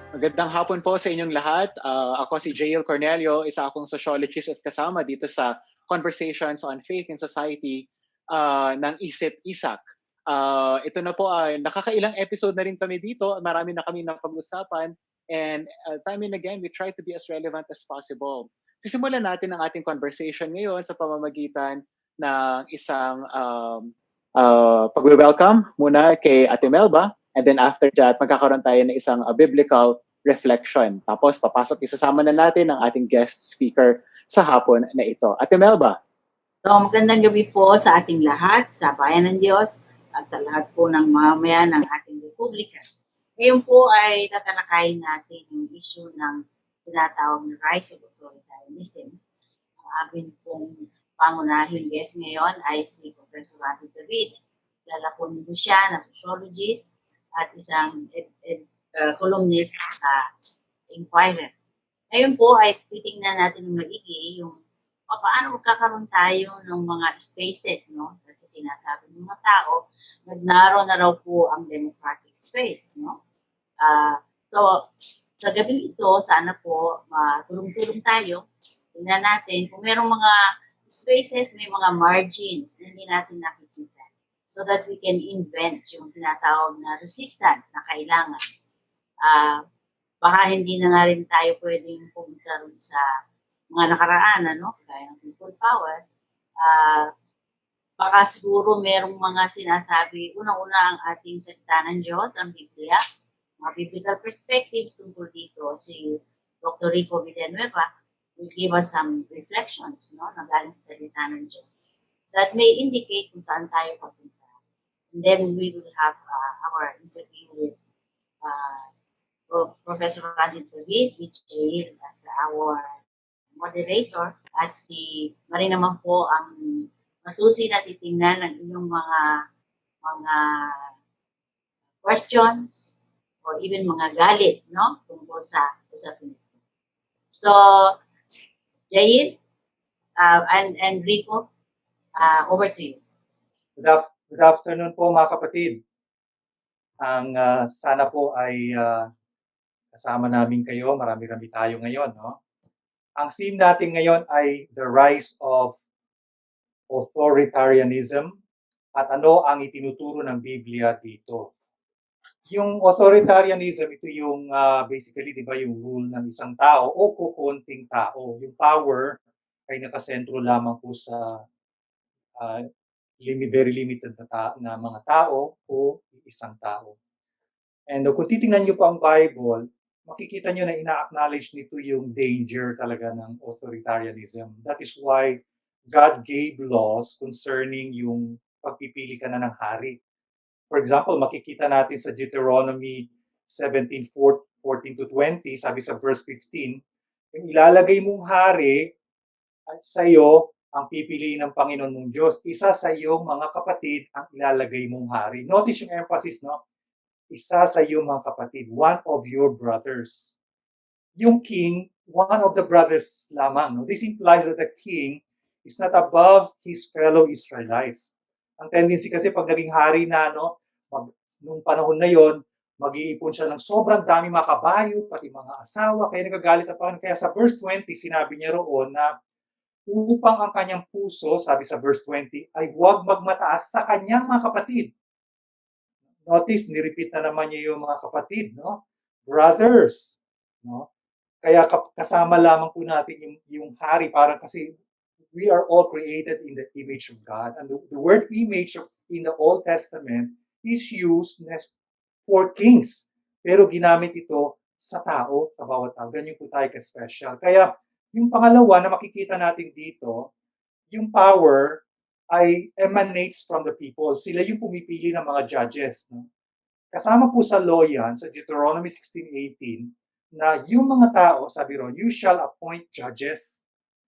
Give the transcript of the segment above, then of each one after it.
Magandang hapon po sa inyong lahat. Ako si Jael Cornelio, isa akong sociologist at kasama dito sa Conversations on Faith and Society ng ISIP-ISAK. Ito na po, nakakailang episode na rin kami dito. Marami na kami napag-usapan. And time and again, we try to be as relevant as possible. Sisimulan natin ang ating conversation ngayon sa pamamagitan ng isang pag-welcome muna kay Ate Melba. And then after that, magkakaroon tayo ng isang biblical reflection. Tapos papasok, isasama na natin ang ating guest speaker sa hapon na ito. Ate Melba. So, magandang gabi po sa ating lahat, sa Bayan ng Diyos, at sa lahat po ng mamamayan ng ating Republika. Ngayon po ay tatalakayin natin yung issue ng tinatawag na rise of authoritarianism. Ang aking pong pangunahing guest ngayon ay si Professor David. Kilala po nito siya na sociologist at isang columnist sa Inquirer. Ngayon po ay titingnan natin ng maigi yung paano magkakaroon tayo ng mga spaces, no? Kasi sinasabi ng mga tao, nagnaro na raw po ang democratic space, no? So, sa gabi ito, sana po matulong-tulong tayo. Tingnan natin kung merong mga spaces, may mga margins na hindi natin nakikita. So that we can invent yung tinatawag na resistance na kailangan. Baka hindi na nga rin tayo pwedeng pumunta rin sa mga nakaraan, ano, kaya ng people power, baka siguro merong mga sinasabi, unang-una ang ating salita ng Diyos, ang Biblia, mga biblical perspectives tungkol dito. Si Dr. Rico Villanueva will give us some reflections, no, na galing sa salita ng Diyos. So that may indicate kung saan tayo papunta. And then we will have our interview with Professor David, which is as our moderator, at si Marie naman po ang masusi na titingnan ng inyong mga questions or even mga galit, no, tungkol sa usapin ito. So, Jail and Rico, over to you. Good afternoon po mga kapatid. Ang sana po ay kasama namin kayo. Marami-rami tayo ngayon, no? Ang theme natin ngayon ay the rise of authoritarianism at ano ang itinuturo ng Biblia dito. Yung authoritarianism, ito yung basically, di ba, yung rule ng isang tao o kukunting tao. Yung power ay nakasentro lamang po sa very limited na mga tao o isang tao. And kung titingnan nyo po ang Bible, makikita nyo na ina-acknowledge nito yung danger talaga ng authoritarianism. That is why God gave laws concerning yung pagpipili ka na ng hari. For example, makikita natin sa Deuteronomy 17:14-20, sabi sa verse 15, yung ilalagay mong hari at sa iyo ang pipiliin ng Panginoon mong Diyos. Isa sa iyong mga kapatid ang ilalagay mong hari. Notice yung emphasis, no? Isa sa iyong mga kapatid, one of your brothers. Yung king, one of the brothers lamang. No? This implies that the king is not above his fellow Israelites. Ang tendency kasi pag naging hari na, no, nung panahon na yon, mag-iipon siya ng sobrang dami mga kabayo, pati mga asawa, kaya nagagalit ang Panginoon. Kaya sa verse 20, sinabi niya roon na upang ang kanyang puso, sabi sa verse 20, ay huwag magmataas sa kanyang mga kapatid. Notice, nirepeat na naman niya yung mga kapatid, no? Brothers, no? Kaya kasama lamang po natin yung hari, parang kasi we are all created in the image of God. And the word image in the Old Testament is used for kings. Pero ginamit ito sa tao, sa bawat tao. Ganyan po tayo ka-special. Kaya yung pangalawa na makikita natin dito, yung power ay emanates from the people. Sila yung pumipili ng mga judges. No? Kasama po sa law yan, sa Deuteronomy 16:18, na yung mga tao, sabi ron, you shall appoint judges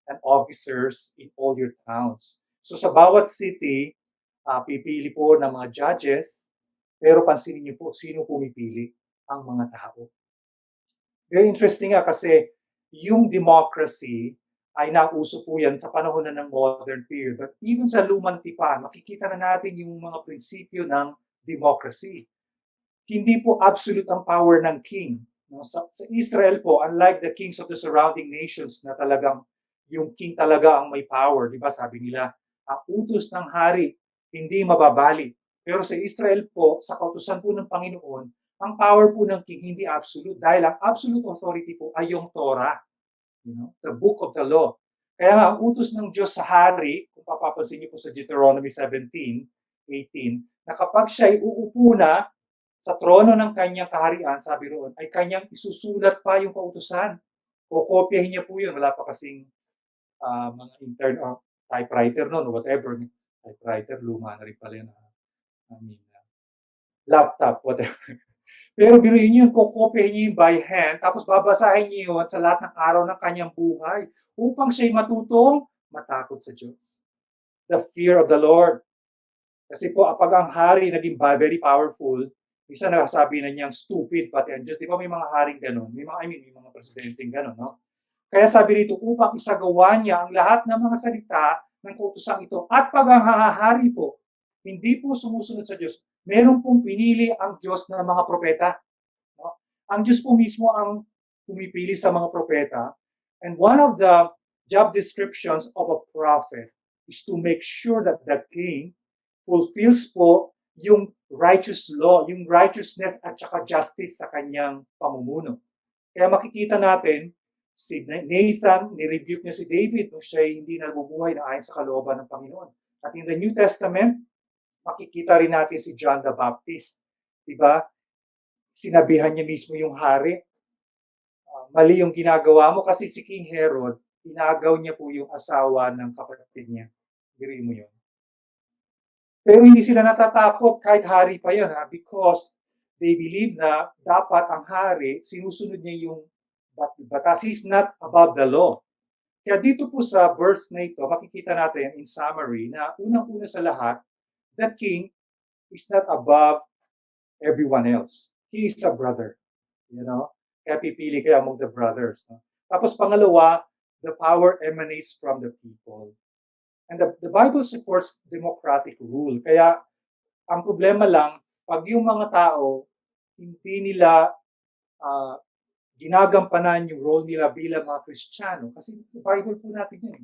and officers in all your towns. So sa bawat city, pipili po ng mga judges, pero pansinin niyo po, sino pumipili? Ang mga tao. Very interesting nga kasi yung democracy ay nauso po yan sa panahon na ng modern period. But even sa lumang tipan, makikita na natin yung mga prinsipyo ng democracy. Hindi po absolute ang power ng king. No? Sa Israel po, unlike the kings of the surrounding nations na talagang yung king talaga ang may power, di ba? Sabi nila, ang utos ng hari hindi mababali. Pero sa Israel po, sa kautusan po ng Panginoon, ang power po ng king hindi absolute dahil ang absolute authority po ay yung Torah, the book of the law. Kaya nga, ang utos ng Diyos sa hari, kung papapansin niyo po sa Deuteronomy 17:18, na kapag siya ay uupo na sa trono ng kanyang kaharian, sabi roon, ay kanyang isusulat pa yung kautusan. O kopyahin niya po yun. Wala pa kasing mga typewriter noon or whatever. Typewriter, luma na rin pala yun. Laptop, whatever. Pero biruin niyo yun, kokopyahin niyo yung by hand, tapos babasahin niyo yun sa lahat ng araw ng kanyang buhay upang siya'y matutong matakot sa Diyos. The fear of the Lord. Kasi po, pag ang hari naging very powerful, isa nakasabi na niyang stupid pati ang Diyos. Di ba may mga haring ganun? May mga presidenteng ganun, no? Kaya sabi rito, upang isagawa niya ang lahat ng mga salita ng kautusang ito. At pag ang hahari po, hindi po sumusunod sa Diyos, meron pong pinili ang Diyos na mga propeta. No? Ang Diyos po mismo ang pumipili sa mga propeta. And one of the job descriptions of a prophet is to make sure that the king fulfills po yung righteous law, yung righteousness at saka justice sa kanyang pamumuno. Kaya makikita natin, si Nathan, ni-rebuke niya si David nung siya hindi nabubuhay na ayon sa kalooban ng Panginoon. At in the New Testament, makikita rin natin si John the Baptist. Diba? Sinabihan niya mismo yung hari, mali yung ginagawa mo kasi si King Herod, inagaw niya po yung asawa ng kapatid niya. Biriin mo yun. Pero hindi sila natatakot kahit hari pa yun, because they believe na dapat ang hari, sinusunod niya yung batas. He's not above the law. Kaya dito po sa verse na ito, makikita natin in summary na unang-una sa lahat, the king is not above everyone else. He is a brother. Kaya pipili kayo among the brothers. No? Tapos pangalawa, the power emanates from the people. And the Bible supports democratic rule. Kaya ang problema lang, pag yung mga tao, hindi nila ginagampanan yung role nila bilang mga Kristiyano. Kasi the Bible po natin yun.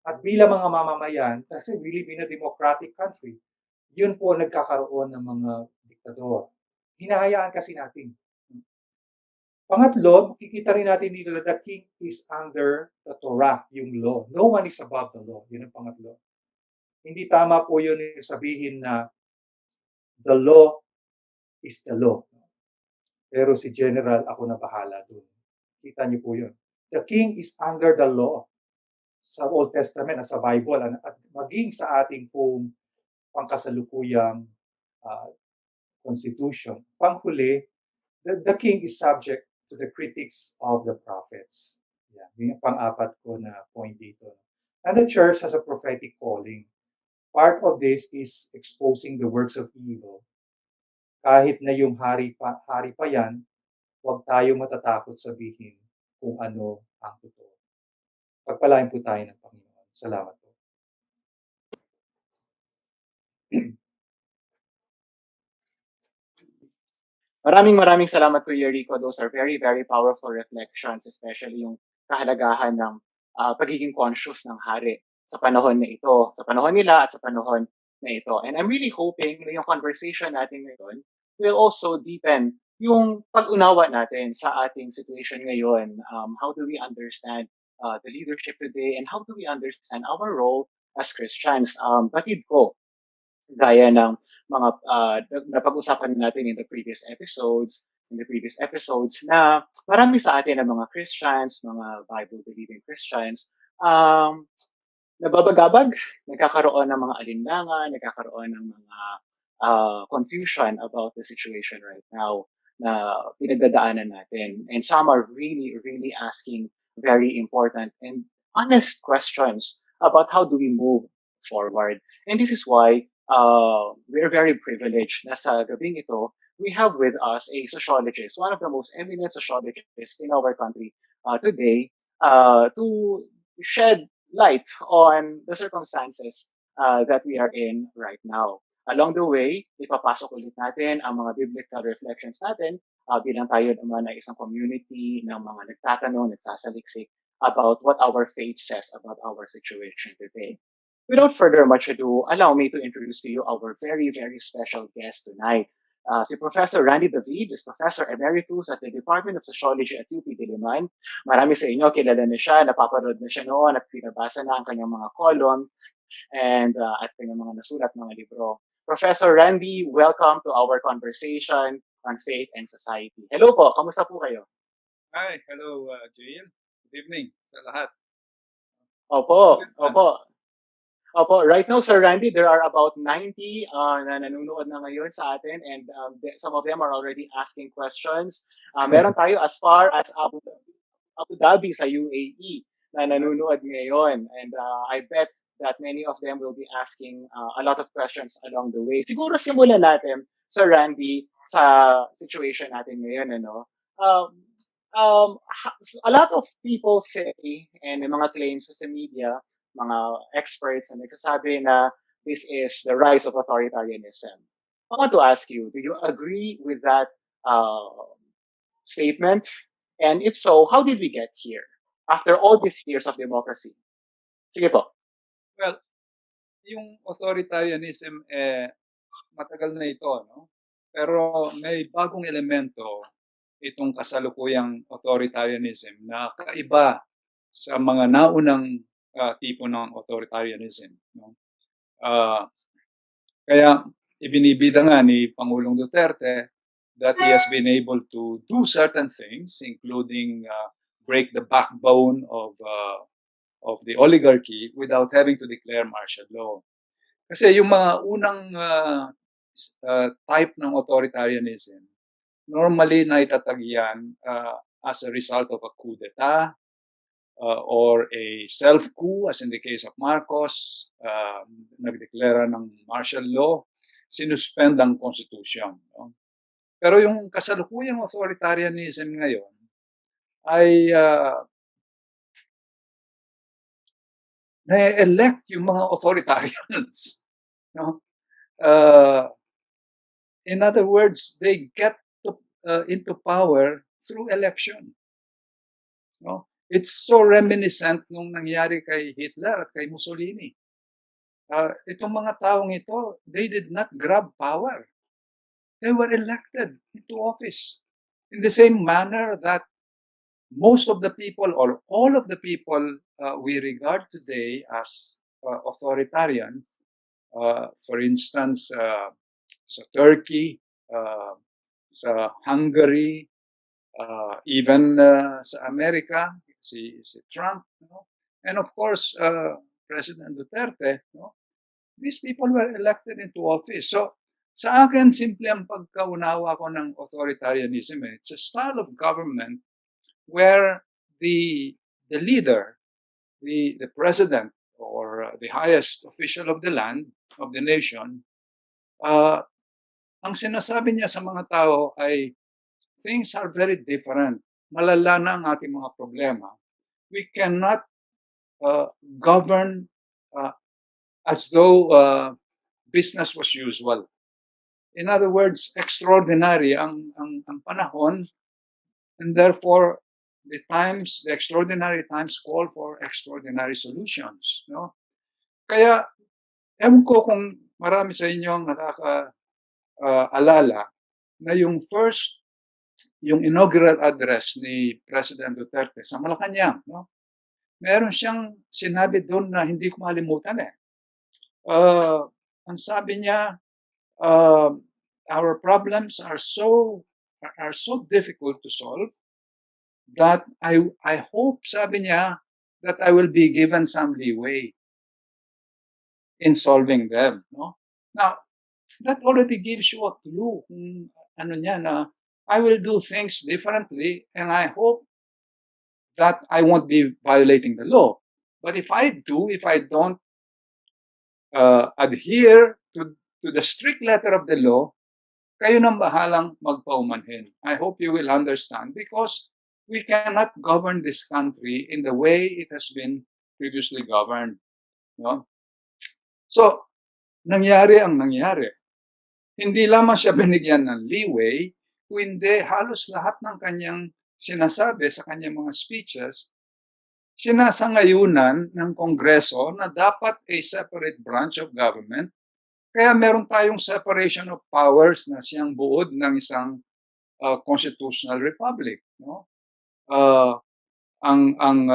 At bilang mga mamamayan, kasi we live in a democratic country, yun po nagkakaroon ng mga diktador. Hinahayaan kasi natin. Pangatlo, makikita rin natin dito that the king is under the Torah, yung law. No one is above the law. Yun ang pangatlo. Hindi tama po yun sabihin na the law is the law. Pero si General, ako na bahala doon. Kita niyo po yun. The king is under the law sa Old Testament at sa Bible at maging sa ating pong pangkasalukuyang constitution. Panghuli, the king is subject to the critics of the prophets. Yan. Yung pang-apat ko na point dito. And the church has a prophetic calling. Part of this is exposing the works of evil. Kahit na yung hari pa yan, huwag tayo matatakot sabihin kung ano ang totoo. Pagpalain po tayo ng Panginoon. Salamat po. Maraming salamat po, Rico. Those are very, very powerful reflections, especially yung kahalagahan ng pagiging conscious ng hari sa panahon na ito, sa panahon nila at sa panahon na ito. And I'm really hoping na yung conversation natin ngayon will also deepen yung pag-unawa natin sa ating situation ngayon. How do we understand the leadership today and how do we understand our role as Christians? Batid ko, gaya ng mga napag-usapan natin in the previous episodes, na marami sa atin ng mga Christians, mga Bible-believing Christians, nababagabag, nagkakaroon ng mga alinlangan, nagkakaroon ng mga confusion about the situation right now na pinagdadaanan natin. And some are really, really asking very important and honest questions about how do we move forward. And this is why we're very privileged na sa gabing ito, we have with us a sociologist, one of the most eminent sociologists in our country today, to shed light on the circumstances that we are in right now. Along the way, ipapasok ulit natin ang mga biblical reflections natin bilang tayo naman ay isang community ng mga nagtatanong, nagsasaliksik about what our faith says about our situation today. Without further much ado, allow me to introduce to you our very, very special guest tonight. Si Professor Randy David is Professor Emeritus at the Department of Sociology at UP Diliman. Marami sa inyo kilala na siya, napapanood na siya noon at pinabasa na ang kanyang mga column and at kanyang mga nasulat mga libro. Professor Randy, welcome to our conversation on faith and society. Hello po, kamusta po kayo? Hi, hello, Jail. Good evening sa lahat. Opo. Right now, Sir Randy, there are about 90 na nanonood na ngayon sa atin and some of them are already asking questions. Meron tayo as far as Abu Dhabi sa UAE na nanonood ngayon. And I bet that many of them will be asking a lot of questions along the way. Siguro simulan natin, Sir Randy, sa situation natin ngayon. Ano? A lot of people say, and may mga claims sa media, mga experts na nagsasabi na this is the rise of authoritarianism. I want to ask you, do you agree with that statement? And if so, how did we get here after all these years of democracy? Sige po. Well, yung authoritarianism, matagal na ito, no? Pero may bagong elemento itong kasalukuyang authoritarianism na kaiba sa mga naunang tipo ng authoritarianism. No? Kaya ibinibida nga ni Pangulong Duterte that he has been able to do certain things, including break the backbone of the oligarchy without having to declare martial law. Kasi yung mga unang type ng authoritarianism, normally naitatag yan as a result of a coup d'etat, or a self-coup, as in the case of Marcos, nagdeklara ng martial law, sinuspend ang constitution. No? Pero yung kasalukuyang authoritarianism ngayon ay na-elect yung mga authoritarians. No? In other words, they get into power through election. No? It's so reminiscent nung nangyari kay Hitler at kay Mussolini. Itong mga taong ito, they did not grab power. They were elected into office in the same manner that most of the people or all of the people we regard today as authoritarians, for instance, sa Turkey, sa Hungary, even sa America, si Trump, no? And of course, President Duterte, no? These people were elected into office. So, sa akin, simple ang pagkaunawa ko ng authoritarianism. It's a style of government where the leader, the president, or the highest official of the land, of the nation, ang sinasabi niya sa mga tao ay, things are very different. Malala na ang ating mga problema. We cannot govern as though business was usual. In other words, extraordinary ang panahon, and therefore the extraordinary times call for extraordinary solutions. No? Kaya, ewan ko kung marami sa inyo ang nakakaalala na yung inaugural address ni President Duterte sa Malacanang, no? Meron siyang sinabi doon na hindi ko malimutan eh. Ang sabi niya, our problems are so difficult to solve that I hope, sabi niya, that I will be given some leeway in solving them. No? Now, that already gives you a clue kung ano niya na I will do things differently and I hope that I won't be violating the law. But if I don't adhere to the strict letter of the law, kayo nang bahalang magpaumanhin. I hope you will understand because we cannot govern this country in the way it has been previously governed. No? So, nangyari ang nangyari. Hindi lamang siya binigyan ng leeway, kung hindi halos lahat ng kanyang sinasabi sa kanyang mga speeches, sinasangayunan ng Kongreso na dapat a separate branch of government. Kaya meron tayong separation of powers na siyang buod ng isang constitutional republic. No? Ang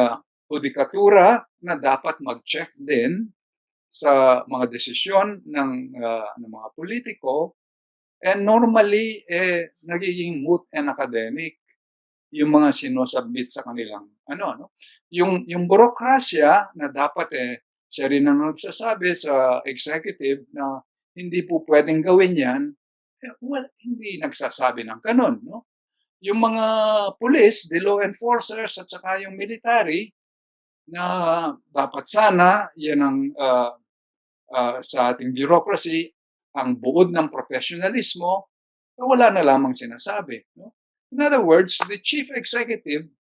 judikatura na dapat mag-check din sa mga desisyon ng mga politiko, and normally, nagiging moot and academic yung mga sinusubmit sa kanilang, no? Yung burokrasya na dapat, siya rin ang nagsasabi sa executive na hindi po pwedeng gawin yan, hindi nagsasabi ng ganun, no? Yung mga police, the law enforcers, at saka yung military, na dapat sana, yan ang sa ating bureaucracy, ang buod ng professionalismo, wala na lamang sinasabi. No? In other words, the chief executive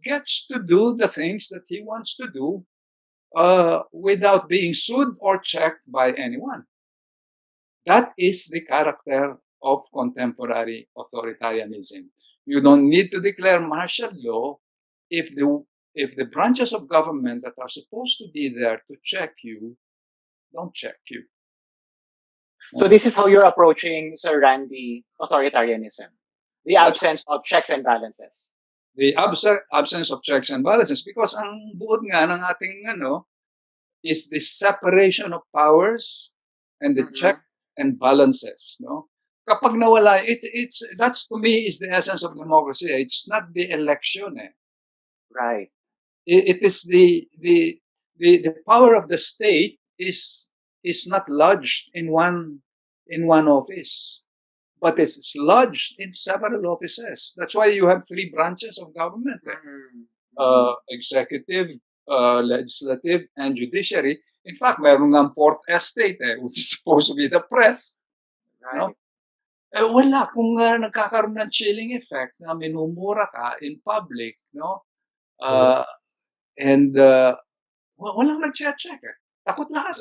gets to do the things that he wants to do without being sued or checked by anyone. That is the character of contemporary authoritarianism. You don't need to declare martial law if the branches of government that are supposed to be there to check you don't check you. So this is how you're approaching, Sir Randy, authoritarianism. The absence of checks and balances. The absence of checks and balances, because ang buod nga ng ating is the separation of powers and the check and balances. No? Kapag nawala, that's to me is the essence of democracy. It's not the election. Right. It is the power of the state is not lodged in one office, but it's lodged in several offices. That's why you have three branches of government: executive, legislative, and judiciary. In fact, meron ng fourth estate, which is supposed to be the press. Right. No? Wala kung nagkakaroon ng chilling effect na minumura ka in public, no? And walang nag-check. Takot lahat.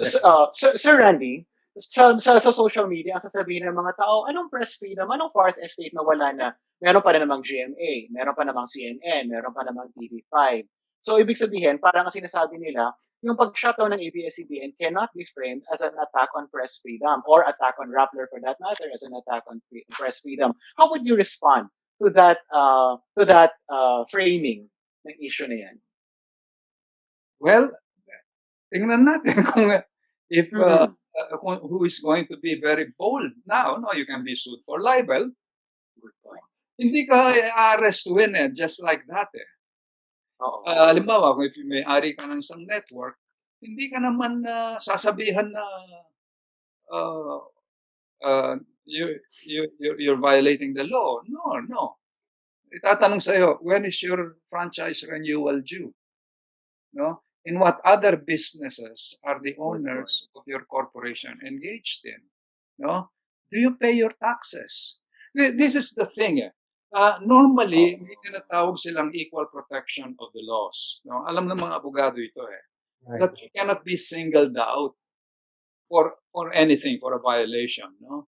Sir Randy, sa social media, ang sasabihin ng mga tao, anong press freedom, anong fourth estate na wala na? Meron pa rin namang GMA, meron pa namang CNN, meron pa namang TV5. So, ibig sabihin, parang ang sinasabi nila, yung pag-shutdown ng ABS-CBN cannot be framed as an attack on press freedom or attack on Rappler for that matter as an attack on press freedom. How would you respond to that framing ng issue na yan? Well, tingnan natin kung if who is going to be very bold now. No, you can be sued for libel. Good point. Hindi ka i-arrestuin just like that. Halimbawa, if may-ari ka ng isang network, hindi ka naman sasabihan na you're violating the law. No. Itatanong sa'yo, when is your franchise renewal due? No? In what other businesses are the owners of your corporation engaged in? No? Do you pay your taxes? This is the thing. Normally, may tinatawag silang equal protection of the laws. No? Alam ng mga abogado ito Right. that you cannot be singled out for anything, for a violation. No?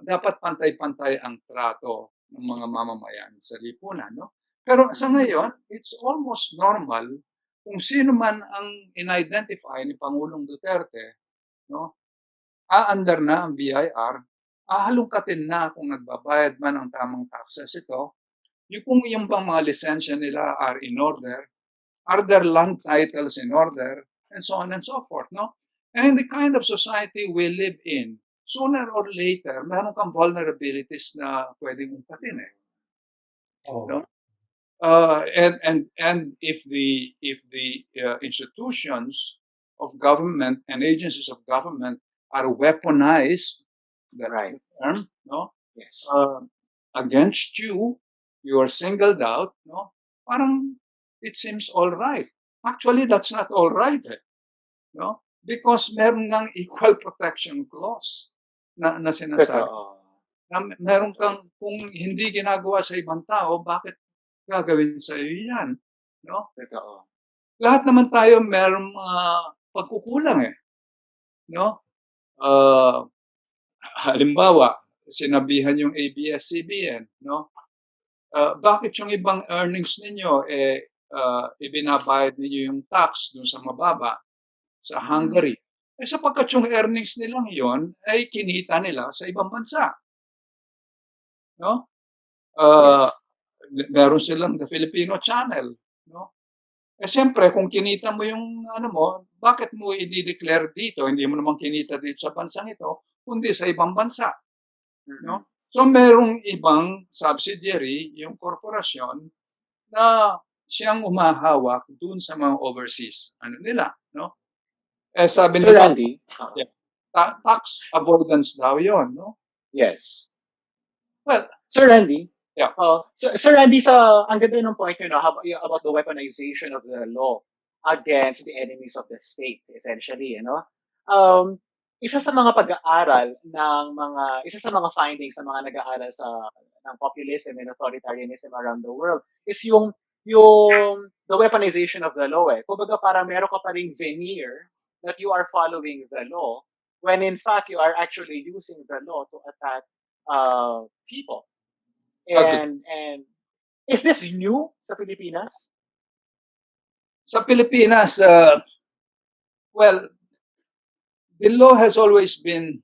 Dapat pantay-pantay ang trato ng mga mamamayan sa lipunan. No? Pero sa ngayon, it's almost normal kung sino man ang in-identify ni Pangulong Duterte, no? Aandar na ang BIR, ahalungkatin na kung nagbabayad man ng tamang taxes ito, yung bang mga lisensya nila are in order, are their land titles in order, and so on and so forth, no? And in the kind of society we live in, sooner or later, meron kang vulnerabilities na pwedeng umpatin no? And if the institutions of government and agencies of government are weaponized, that's Right. the term, no? Yes. Against you, you are singled out, no? Parang it seems all right. Actually, that's not all right, no? Because meron ng equal protection clause na sinasabi. Na meron kang, kung hindi ginagawa sa ibang tao, bakit gagawin sa iyo yan? No? Lahat naman tayo merong pagkukulang no? Halimbawa, sinabihan yung ABS-CBN, no? Bakit yung ibang earnings ninyo, ibinabayad ninyo yung tax dun sa mababa, sa Hungary? Sapagkat yung earnings nilang yon ay kinita nila sa ibang bansa. No? Yes. Meron silang the Filipino Channel. No? Siyempre, kung kinita mo yung ano mo, bakit mo i-declare dito? Hindi mo naman kinita dito sa bansang ito, kundi sa ibang bansa. No? So, merong ibang subsidiary, yung korporasyon, na siyang umahawak dun sa mga overseas, ano nila, no? Sabi Sir nila, Randy? yeah, tax avoidance daw yon, no? Yes. Well, Sir Randy? yeah. Sir Randy, ang ganda ng point nyo, no, about the weaponization of the law against the enemies of the state, essentially, you know? Isa sa mga pag-aaral isa sa mga findings ng mga nag-aaral ng populism and authoritarianism around the world is the weaponization of the law. Kumbaga parang meron ka pa ring veneer that you are following the law when in fact you are actually using the law to attack people. And is this new sa Pilipinas? Sa Pilipinas, well, the law has always been,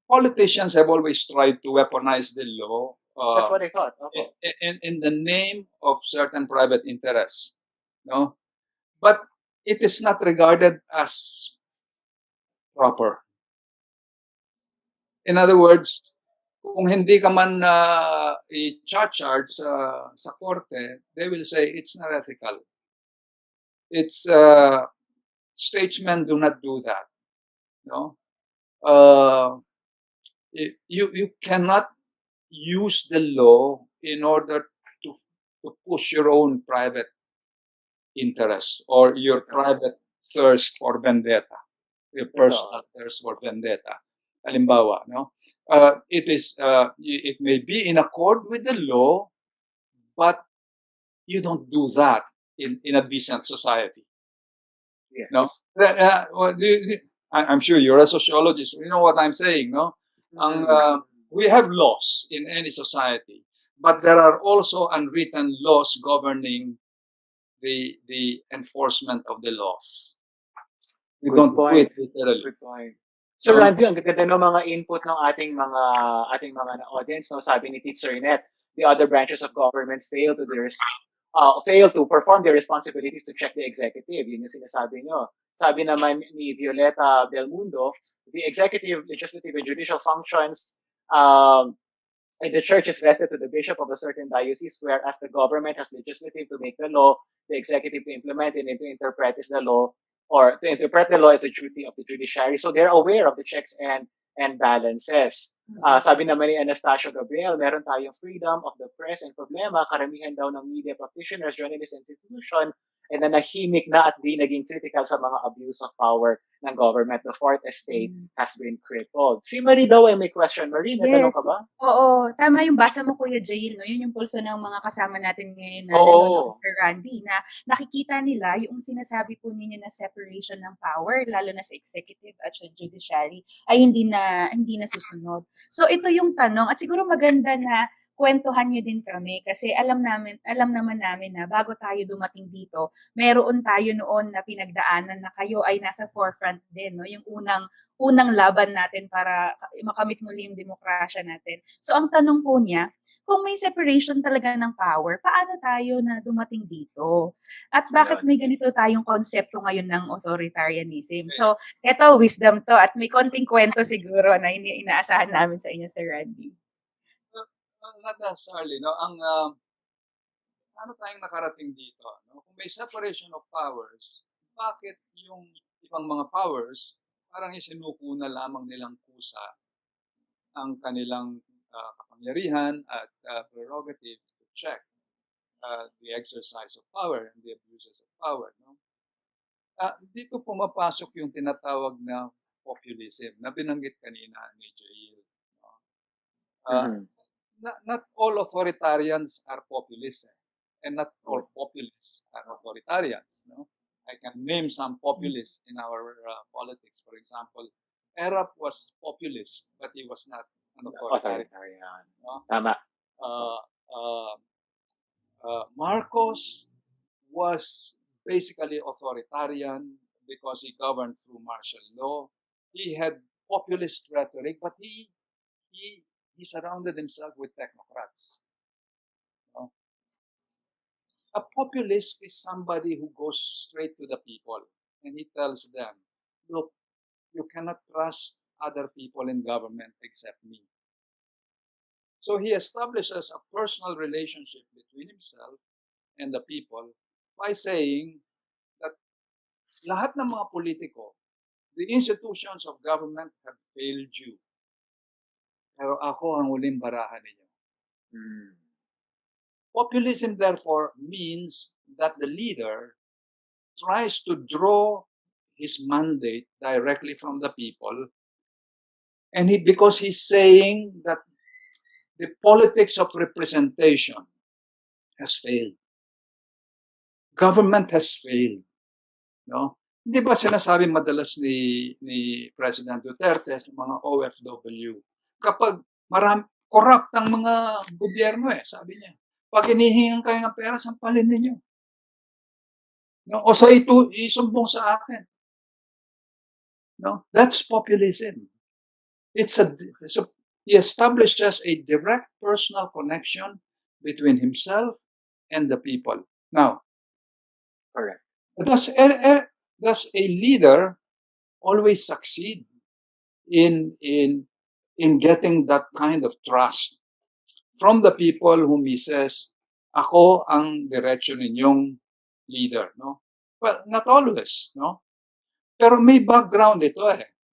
politicians have always tried to weaponize the law. That's what I thought. Okay. In the name of certain private interests. No? But it is not regarded as proper. In other words, kung hindi ka man i-charge sa korte, they will say it's not ethical. It's statesmen do not do that. No, you cannot use the law in order to push your own private interests or your private thirst for vendetta, your personal thirst for vendetta. Halimbawa, no? It may be in accord with the law, but you don't do that in a decent society. Yes. No? I'm sure you're a sociologist. You know what I'm saying, no? We have laws in any society, but there are also unwritten laws governing the enforcement of the laws. We don't do it literally. Good point. So Randy, ang ganda ng mga input ng ating mga audience, no? Sabi ni Teacher Net, the other branches of government fail to perform their responsibilities to check the executive. Yun yung sinasabi nyo. Sabi naman ni Violeta Belmundo, the executive, legislative, and judicial functions in the church is vested to the bishop of a certain diocese, whereas the government has legislative to make the law, the executive to implement it, and to interpret the law, or to interpret the law is the duty of the judiciary. So they're aware of the checks and balances. Sabi naman ni Anastasio Gabriel, meron tayong freedom of the press and problema, karamihan daw ng media practitioners, journalist institution, ay nanahimik na at di naging critical sa mga abuse of power ng government. The fourth estate has been crippled. Si Marie daw ay may question. Marie, may tanong ka ba? Oo, tama yung basa mo, Kuya Jail, no? Yun yung pulso ng mga kasama natin ngayon na Sir Randy, na nakikita nila yung sinasabi po ninyo na separation ng power, lalo na sa executive at sa judiciary, ay hindi na susunod. So ito yung tanong, at siguro maganda na kwentuhan nyo din kami kasi alam naman namin na bago tayo dumating dito, meron tayo noon na pinagdaanan na kayo ay nasa forefront din, no? Yung unang laban natin para makamit muli yung demokrasya natin. So ang tanong po niya, kung may separation talaga ng power, paano tayo na dumating dito? At bakit may ganito tayong konsepto ngayon ng authoritarianism? So eto, wisdom to at may konting kwento siguro na inaasahan namin sa inyo, Sir Randy. Not necessarily, no? Ano tayong nakarating dito, no? Kung may separation of powers, bakit yung ibang mga powers parang isinuko na lamang nilang kusa ang kanilang kapangyarihan at prerogative to check the exercise of power and the abuses of power, no? Dito pumapasok yung tinatawag na populism na binanggit kanina ni Jail, no? Not all authoritarians are populists, and not all populists are authoritarians. No, I can name some populists in our politics. For example, Erap was populist, but he was not an authoritarian. Authoritarian. No? Tama. Uh, uh, Marcos was basically authoritarian because he governed through martial law. He had populist rhetoric, but he surrounded himself with technocrats. No? A populist is somebody who goes straight to the people and he tells them, look, you cannot trust other people in government except me. So he establishes a personal relationship between himself and the people by saying that lahat ng mga politiko, the institutions of government have failed you. Pero ako ang huling barahan ninyo. Mm. Populism, therefore, means that the leader tries to draw his mandate directly from the people, and because he's saying that the politics of representation has failed. Government has failed. No? Hindi ba sinasabi madalas ni President Duterte sa mga OFW, kapag corrupt ang mga gobyerno sabi niya, pag hinihingan kayo ng pera, sampalin ninyo. No? O sa ito, isumbong sa akin. No? That's populism. So he establishes a direct personal connection between himself and the people. Now, Correct. does a leader always succeed in getting that kind of trust from the people whom he says, ako ang diretso ninyong leader, no? Well, not always, no? Pero may background ito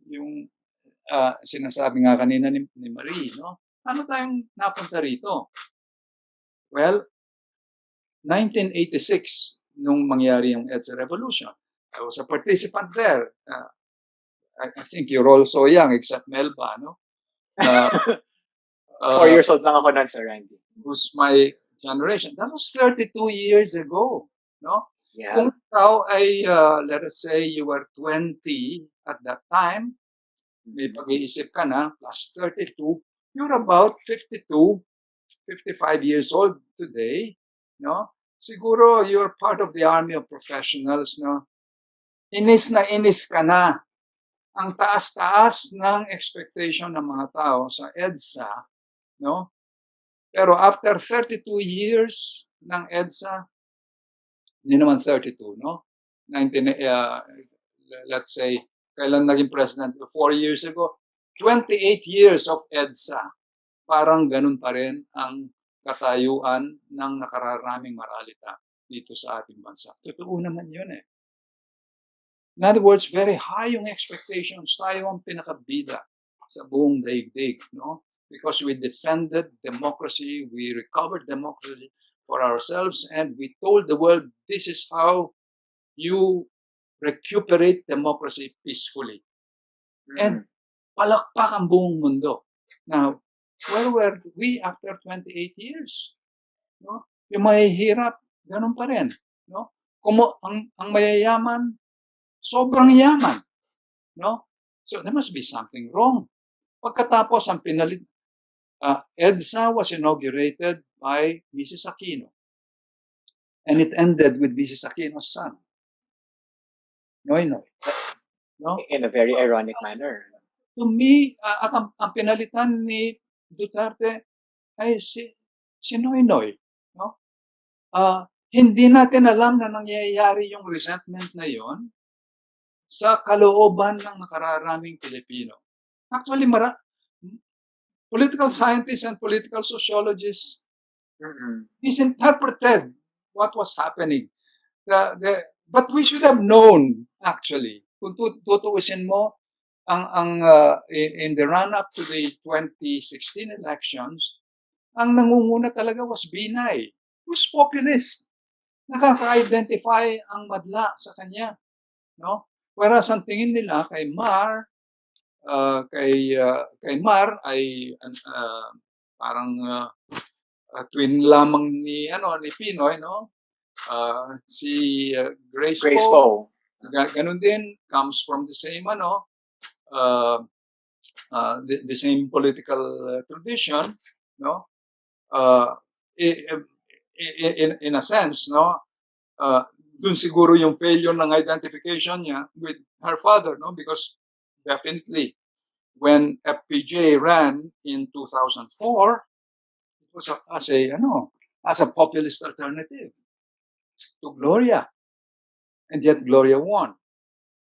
yung sinasabi nga kanina ni Marie, no? Ano tayong napunta rito? Well, 1986, nung mangyari yung EDSA Revolution, I was a participant there. I think you're also young, except Melba, no? 4 years old lang ako nun, Sir Randy. Who's my generation. That was 32 years ago, no? Yeah. Kung ikaw ay, let us say, you were 20 at that time, may pag-iisip ka na, plus 32, you're about 52, 55 years old today, no? Siguro you're part of the army of professionals, no? Inis na inis ka na. Ang taas-taas ng expectation ng mga tao sa EDSA, no? Pero after 32 years ng EDSA, hindi naman 32, no? 19, let's say, kailan naging president? 4 years ago. 28 years of EDSA. Parang ganun pa rin ang katayuan ng nakararaming maralita dito sa ating bansa. Totoo naman yun In other words, very high yung expectations. Tayo ang pinakabida sa buong daigdig, no? Because we defended democracy, we recovered democracy for ourselves, and we told the world, this is how you recuperate democracy peacefully. And palakpak ang buong mundo. Now, where were we after 28 years? No? Yung mahihirap, ganun pa rin. No? Ang mayayaman, sobrang yaman. No? So there must be something wrong. Pagkatapos, ang EDSA was inaugurated by Mrs. Aquino. And it ended with Mrs. Aquino's son. Noy. No? In a very ironic manner. To me, at ang pinalitan ni Duterte ay si Noy. No? Hindi natin alam na nangyayari yung resentment na yon sa kalooban ng nakararaming Pilipino. Actually, political scientists and political sociologists misinterpreted what was happening. But we should have known, actually, kung tutuusin mo, in the run-up to the 2016 elections, ang nangunguna talaga was Binay, who's populist. Nakaka-identify ang madla sa kanya. No? Whereas ang tingin nila kay Mar, kay Mar ay parang twin lamang ni Pinoy, no? Si Grace Poe, ganun din, comes from the same the same political tradition, no? In a sense, no? Dun siguro yung failure ng identification niya with her father, no? Because definitely, when FPJ ran in 2004, it was as a populist alternative to Gloria, and yet Gloria won,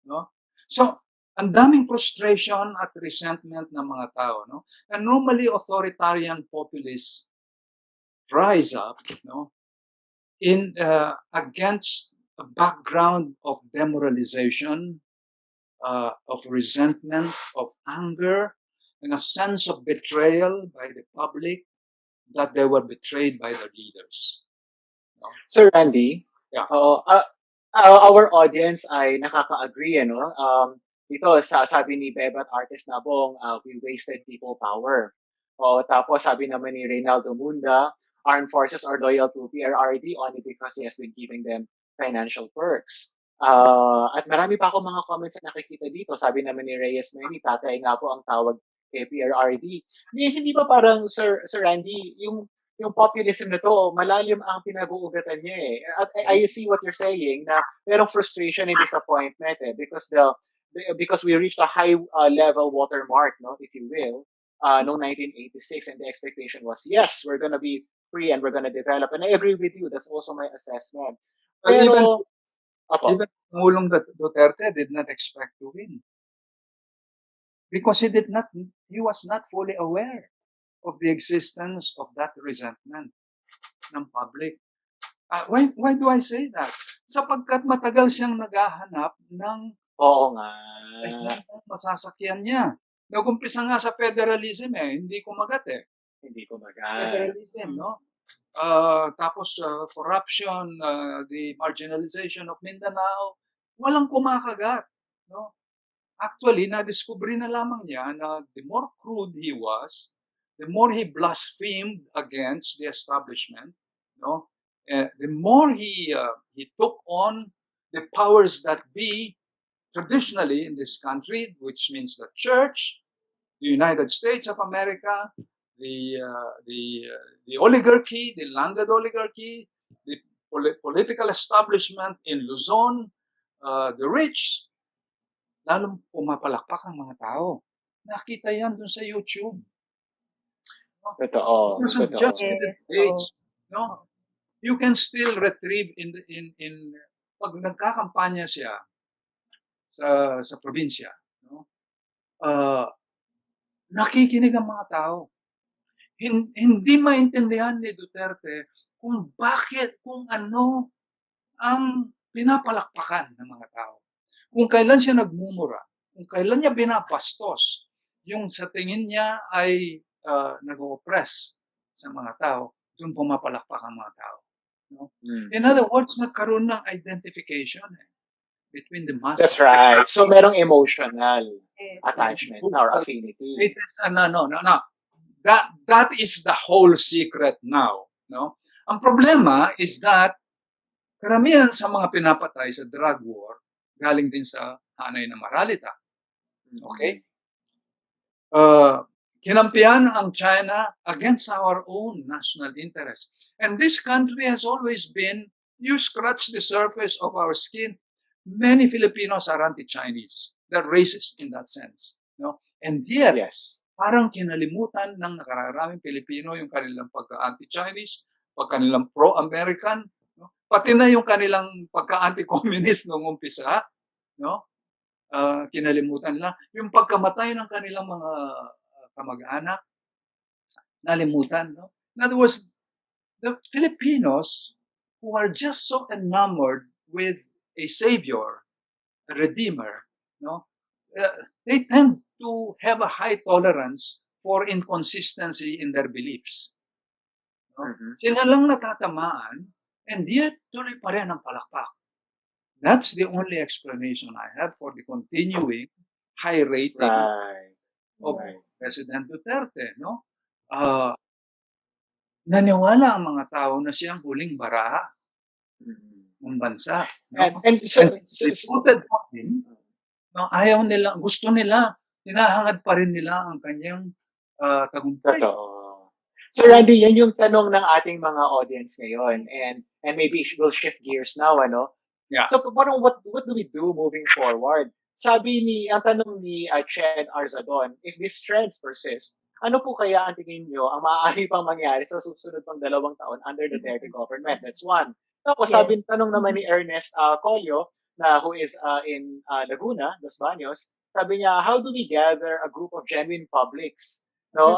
no? So, ang daming frustration at resentment ng mga tao, no? And normally authoritarian populists rise up, no, in against a background of demoralization, of resentment, of anger, and a sense of betrayal by the public, that they were betrayed by their leaders. No? Sir Randy, Yeah. Our audience ay nakaka-agree, ano? Dito, sabi ni Beba at Artist Nabong, we wasted people power. Tapos sabi naman ni Reynaldo Munda, armed forces are loyal to PRRD only because he has been giving them financial perks. At marami pa ako mga comments na nakikita dito. Sabi naman ni Reyes Manny, tatay nga po ang tawag kay PRRD. Hindi ba parang, Sir Randy, yung populism na to, malalim ang pinag-uugatan niya eh. At I see what you're saying na merong frustration and disappointment eh, because we reached a high level watermark, no, if you will, noong 1986, and the expectation was, yes, we're gonna be free and we're gonna develop. And I agree with you, that's also my assessment. Pero, even Pangulong Duterte did not expect to win. Because he was not fully aware of the existence of that resentment ng public. Why do I say that? Sapagkat matagal siyang naghahanap ng oo nga, masasakyan niya. Nag-umpisa nga sa federalism eh, hindi kumagat eh. Hindi kumagat. Federalism, no? Tapos corruption, the marginalization of Mindanao, walang kumakagat, no? Actually, na-discover na lamang niya na the more crude he was, the more he blasphemed against the establishment, no? The more he took on the powers that be traditionally in this country, which means the church, the United States of America, the oligarchy, the landed oligarchy, the political establishment in Luzon, the rich, lalong pumapalakpak ang mga tao. Nakita yan dun sa YouTube. Totoo. It wasn't just with the stage, no? You can still retrieve pag nagkakampanya siya sa probinsya, no? Nakikinig ang mga tao. Hindi maintindihan ni Duterte kung ano ang pinapalakpakan ng mga tao. Kung kailan siya nagmumura, kung kailan niya binabastos, yung sa tingin niya ay nag-oppress sa mga tao, doon pumapalakpak ang mga tao. No? In other words, nagkaroon ng identification between the masses. That's right. So merong emotional attachment or affinity. It is, no. That is the whole secret now. No? Ang problema is that karamihan sa mga pinapatay sa drug war galing din sa hanay na maralita. Okay? Kinampihan ang China against our own national interest. And this country has always been, you scratch the surface of our skin, many Filipinos are anti-Chinese. They're racist in that sense. No? And yet, Yes. parang kinalimutan ng nakararaming Pilipino yung kanilang pagka-anti-Chinese, kanilang pro-American, no? Pati na yung kanilang pagka-anti-communist noong umpisa, no? Kinalimutan nila. Yung pagkamatay ng kanilang mga kamag-anak, nalimutan. No? In other words, the Filipinos who are just so enamored with a savior, a redeemer, no? They tend to have a high tolerance for inconsistency in their beliefs. No? Sila lang natatamaan, and yet tuloy pa rin ang palakpak. That's the only explanation I have for the continuing high rating of President Duterte. No? Naniwala ang mga tao na siyang huling baraha ng bansa. No? And so, no, ayaw nila, gusto nila hinahangad pa rin nila ang kanyang tagumpay. Totoo. So Randy, yan yung tanong ng ating mga audience ngayon, and maybe we'll shift gears now, ano? Yeah. So parang what do we do moving forward? Ang tanong ni Ched Arzadon, if these trends persist, ano po kaya ang tingin nyo ang maaari pang mangyari sa susunod pang 2 taon under the Duterte government? That's one. Tapos tanong naman ni Ernest Colio, who is in Laguna, Los Baños, sabi niya, how do we gather a group of genuine publics, no,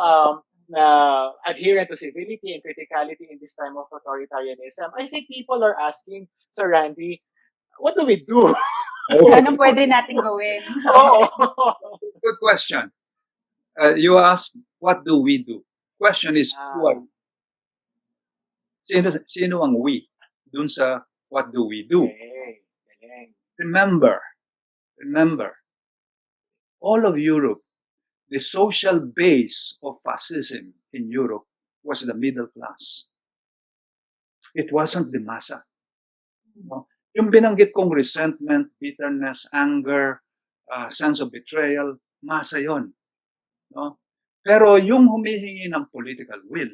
adherent to civility and criticality in this time of authoritarianism? I think people are asking, Sir Randy, what do we do? Anong pwede natin gawin? Good question. You asked, what do we do? Question is, who are we? Sino ang we? Dun sa what do we do? Okay. Remember, all of Europe, the social base of fascism in Europe was the middle class. It wasn't the massa. No? Yung binanggit kong resentment, bitterness, anger, sense of betrayal, masa yon. No? Pero yung humihingi ng political will,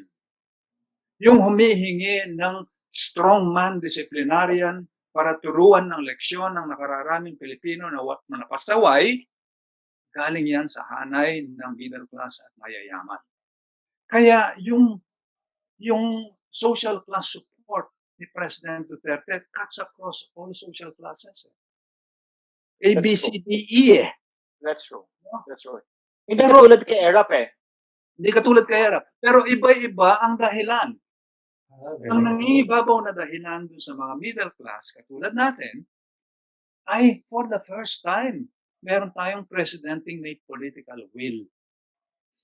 yung humihingi ng strongman disciplinarian para turuan ng leksyon ng nakararaming Pilipino na napasaway, galing yan sa hanay ng middle class at mayayaman. Kaya yung social class support ni President Duterte cuts across all social classes. A, B, C, D, E. That's true. That's true. Hindi katulad kay Erap Hindi katulad kay Erap. Pero iba-iba ang dahilan. Ang nangingibabaw na dahilan dun sa mga middle class, katulad natin, ay for the first time, meron tayong presidenteng may political will.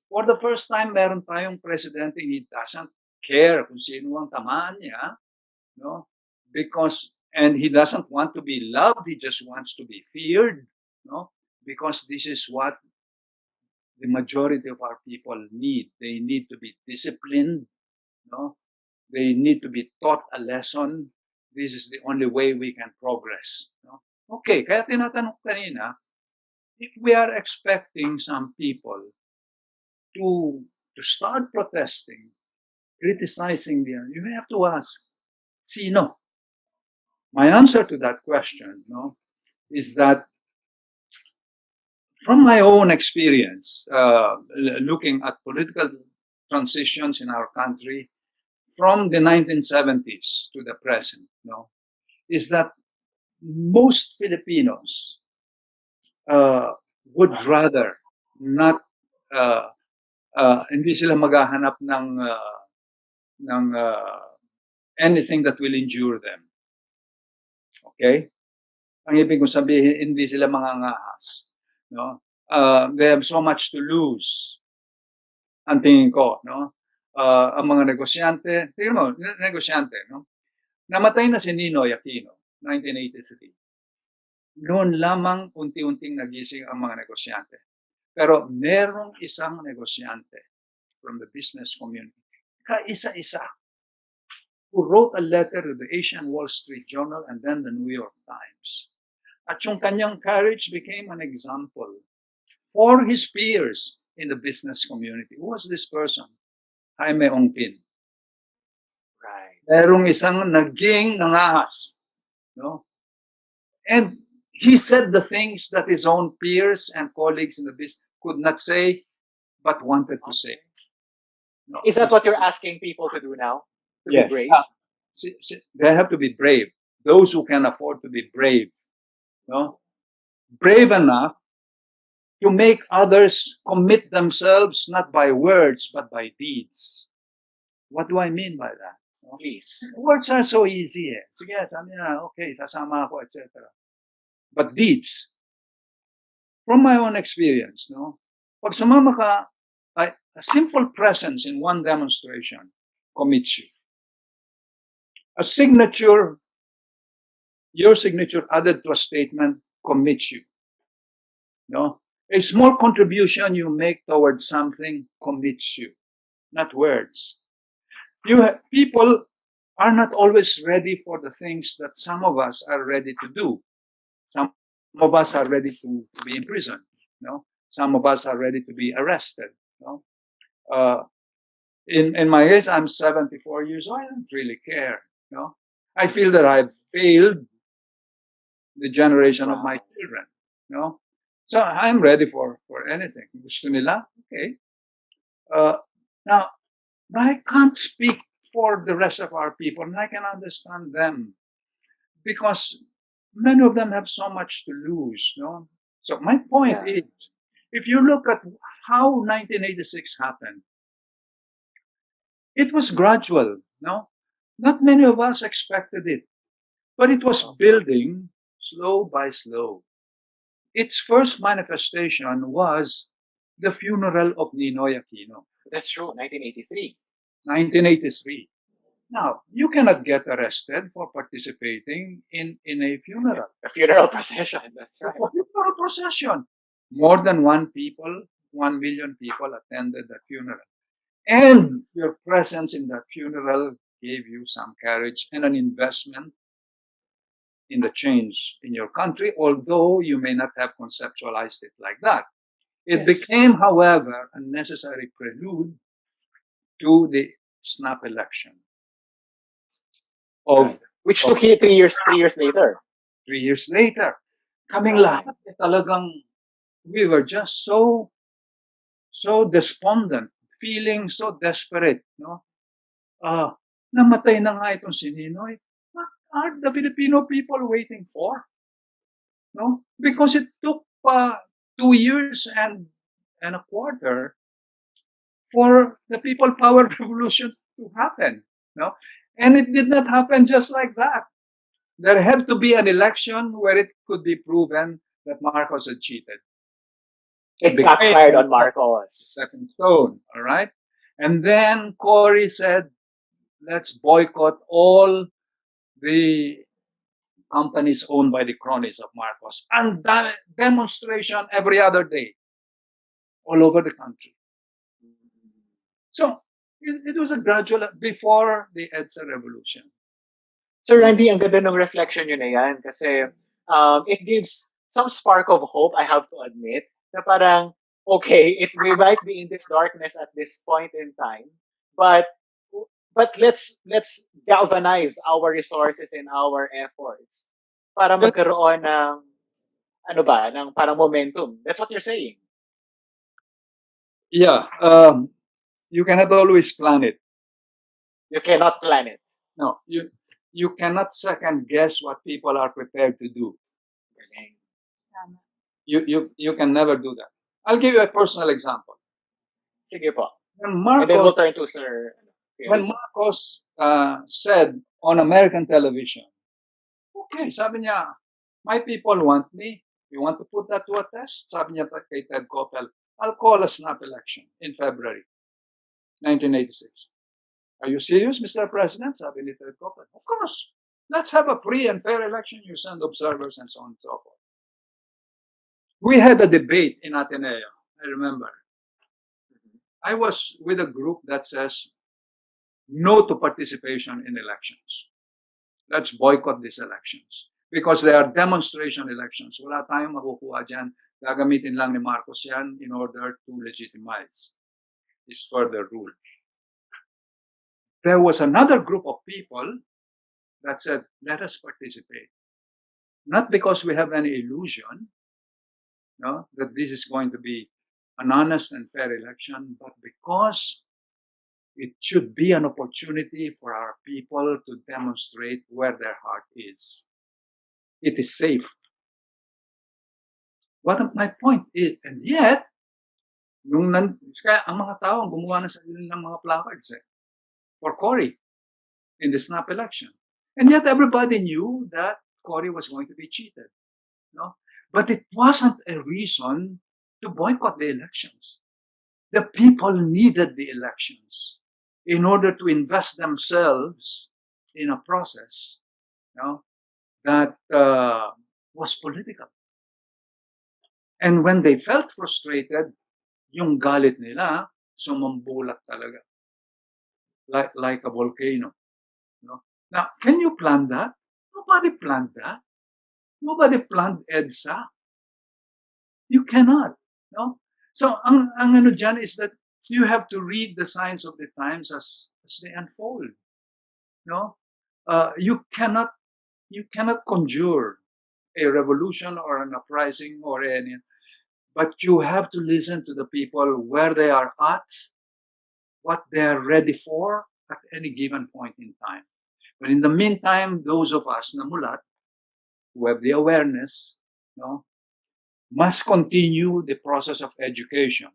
For the first time, meron tayong presidenteng he doesn't care kung sino ang tamaan niya, no? And he doesn't want to be loved, he just wants to be feared, no? Because this is what the majority of our people need. They need to be disciplined, no? They need to be taught a lesson. This is the only way we can progress. No? Okay, kaya tinatanong kanina, if we are expecting some people to start protesting, criticizing them, you have to ask, sino? My answer to that question, no, is that from my own experience, looking at political transitions in our country from the 1970s to the present, no, is that most Filipinos would rather not, hindi sila maghahanap ng anything that will injure them. Okay? Ang ibig kong sabihin, hindi sila mangangahas. No? They have so much to lose. Ang tingin ko, no? Ang mga negosyante, tingnan mo, negosyante, no? Namatay na si Ninoy Aquino, 1983. Noon lamang unti-unting nagising ang mga negosyante. Pero merong isang negosyante from the business community, kaisa-isa, who wrote a letter to the Asian Wall Street Journal and then the New York Times. At yung kanyang courage became an example for his peers in the business community. Who was this person? Jaime Ongpin. Right. Merong isang naging nangahas. No? And he said the things that his own peers and colleagues in the business could not say, but wanted to say. No? Is that what you're asking people to do now? To Yes. be brave? They have to be brave. Those who can afford to be brave. No? Brave enough to make others commit themselves not by words but by deeds. What do I mean by that? No? Please. Words are so easy. Sige, sabi na, okay, sasama ako, etc. But deeds, from my own experience, no? Pag sumama ka, a simple presence in one demonstration commits you. A signature, your signature added to a statement commits you. No? A small contribution you make towards something commits you, not words. People are not always ready for the things that some of us are ready to do. Some of us are ready to be in prison. No? some of us are ready to be arrested. You know? In my case, I'm 74 years old. I don't really care. You know? I feel that I've failed the generation of my children. You know? So I'm ready for anything. Gusto nila? Okay. Now, I can't speak for the rest of our people, and I can understand them because many of them have so much to lose. No? So my point is, if you look at how 1986 happened, it was gradual. No, not many of us expected it, but it was building slow by slow. Its first manifestation was the funeral of Ninoy Aquino. That's true, 1983. 1983. Now, you cannot get arrested for participating in a funeral. A funeral procession, that's right. A funeral procession. More than 1 million people attended the funeral. And your presence in that funeral gave you some courage and an investment in the change in your country, although you may not have conceptualized it like that. It became, however, a necessary prelude to the snap election. Which took here 3 years later. 3 years later. Kaming lahat talagang we were just so despondent, feeling so desperate, no? Namatay na nga itong si Ninoy. What are the Filipino people waiting for? No? Because it took 2 years and a quarter for the people power revolution to happen, no? And it did not happen just like that. There had to be an election where it could be proven that Marcos had cheated. It backfired on Marcos. Second stone, all right? And then Cory said, let's boycott all the companies owned by the cronies of Marcos. And demonstration every other day, all over the country. So, it was a gradual, before the EDSA revolution. So Randy, ang ganda ng reflection yun na yan kasi it gives some spark of hope, I have to admit, na parang, okay, we might be in this darkness at this point in time, but let's galvanize our resources and our efforts para magkaroon ng ng parang momentum. That's what you're saying. Yeah, you cannot always plan it. You cannot plan it. No, you cannot second guess what people are prepared to do. You can never do that. I'll give you a personal example. Sige po. When Marcos, and then we'll turn to Sir. When Marcos said on American television, okay, sabi niya, my people want me. You want to put that to a test? Sabi niya kay Ted Koppel, I'll call a snap election in February 1986. Are you serious, Mr. President? Sabi ni Ted Koppel. Of course. Let's have a free and fair election. You send observers and so on and so forth. We had a debate in Ateneo, I remember. I was with a group that says no to participation in elections. Let's boycott these elections. Because they are demonstration elections. Wala tayong makukuha dyan. Gagamitin lang ni Marcos yan in order to legitimize his further rule. There was another group of people that said, let us participate. Not because we have any illusion, no, that this is going to be an honest and fair election, but because it should be an opportunity for our people to demonstrate where their heart is. It is safe. What my point is, and yet, kaya ang mga tao ang gumawa ng sarili ng mga placards for Cory in the snap election. And yet everybody knew that Cory was going to be cheated. No? But it wasn't a reason to boycott the elections. The people needed the elections in order to invest themselves in a process, that was political. And when they felt frustrated, yung galit nila sumambulat talaga, like a volcano. Now, can you plan that? Nobody planned that. Nobody planned EDSA. You cannot. No? So, ang ano dyan is that you have to read the signs of the times as they unfold. No? You cannot conjure a revolution or an uprising or any, but you have to listen to the people where they are at, what they are ready for at any given point in time. But in the meantime, those of us na mulat, who have the awareness, no, must continue the process of education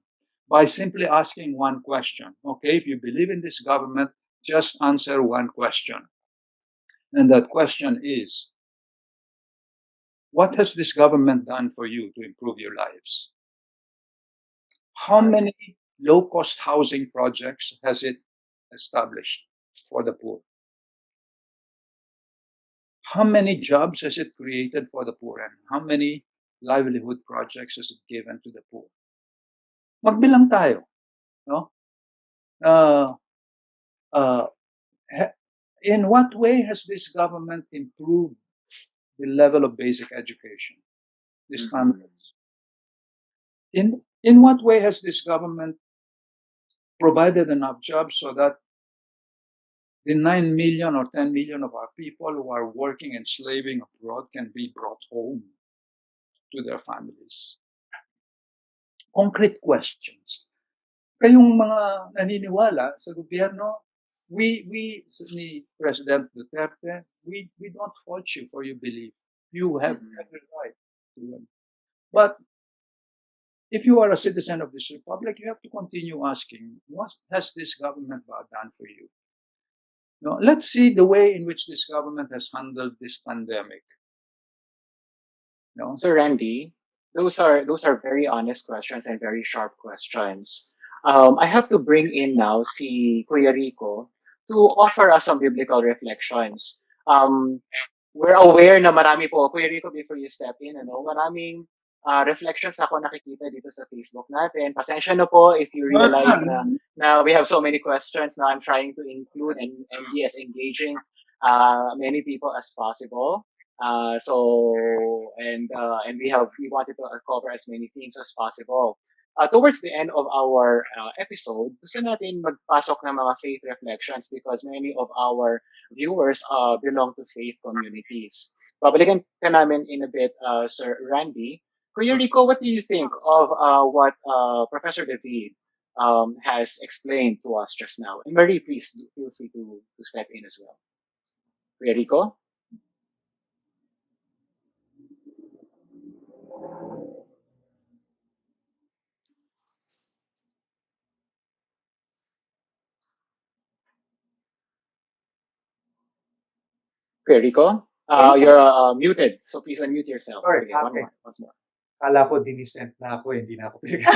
by simply asking one question. Okay, if you believe in this government, just answer one question. And that question is, what has this government done for you to improve your lives? How many low-cost housing projects has it established for the poor? How many jobs has it created for the poor? And how many livelihood projects has it given to the poor? Magbilang tayo, no? In what way has this government improved the level of basic education, the standards? In what way has this government provided enough jobs so that the 9 million or 10 million of our people who are working and slaving abroad can be brought home to their families? Concrete questions. Kayong mga naniniwala sa gobyerno, we ni President Duterte, we don't fault you for your belief. You have every right to them. But if you are a citizen of this republic, you have to continue asking, what has this government done for you? No, let's see the way in which this government has handled this pandemic. No? So Randy, those are very honest questions and very sharp questions. I have to bring in now si Kuya Rico to offer us some biblical reflections. We're aware na marami po, Kuya Rico, before you step in, maraming reflections ako nakikita dito sa Facebook natin. Pasensya na po if you realize na we have so many questions na I'm trying to include and be as engaging many people as possible. And we wanted to cover as many themes as possible. Towards the end of our episode, gusto natin magpasok ng mga faith reflections because many of our viewers belong to faith communities. Babalikan ka namin in a bit, Sir Randy. Kuya Rico, what do you think of what Professor David has explained to us just now? And Marie, please feel free to step in as well. Kuya Rico? Kuya Rico? You're muted, so please unmute yourself. Sorry, Sige, okay. once more. Kala ko dinisent na ako, hindi na ako pinag-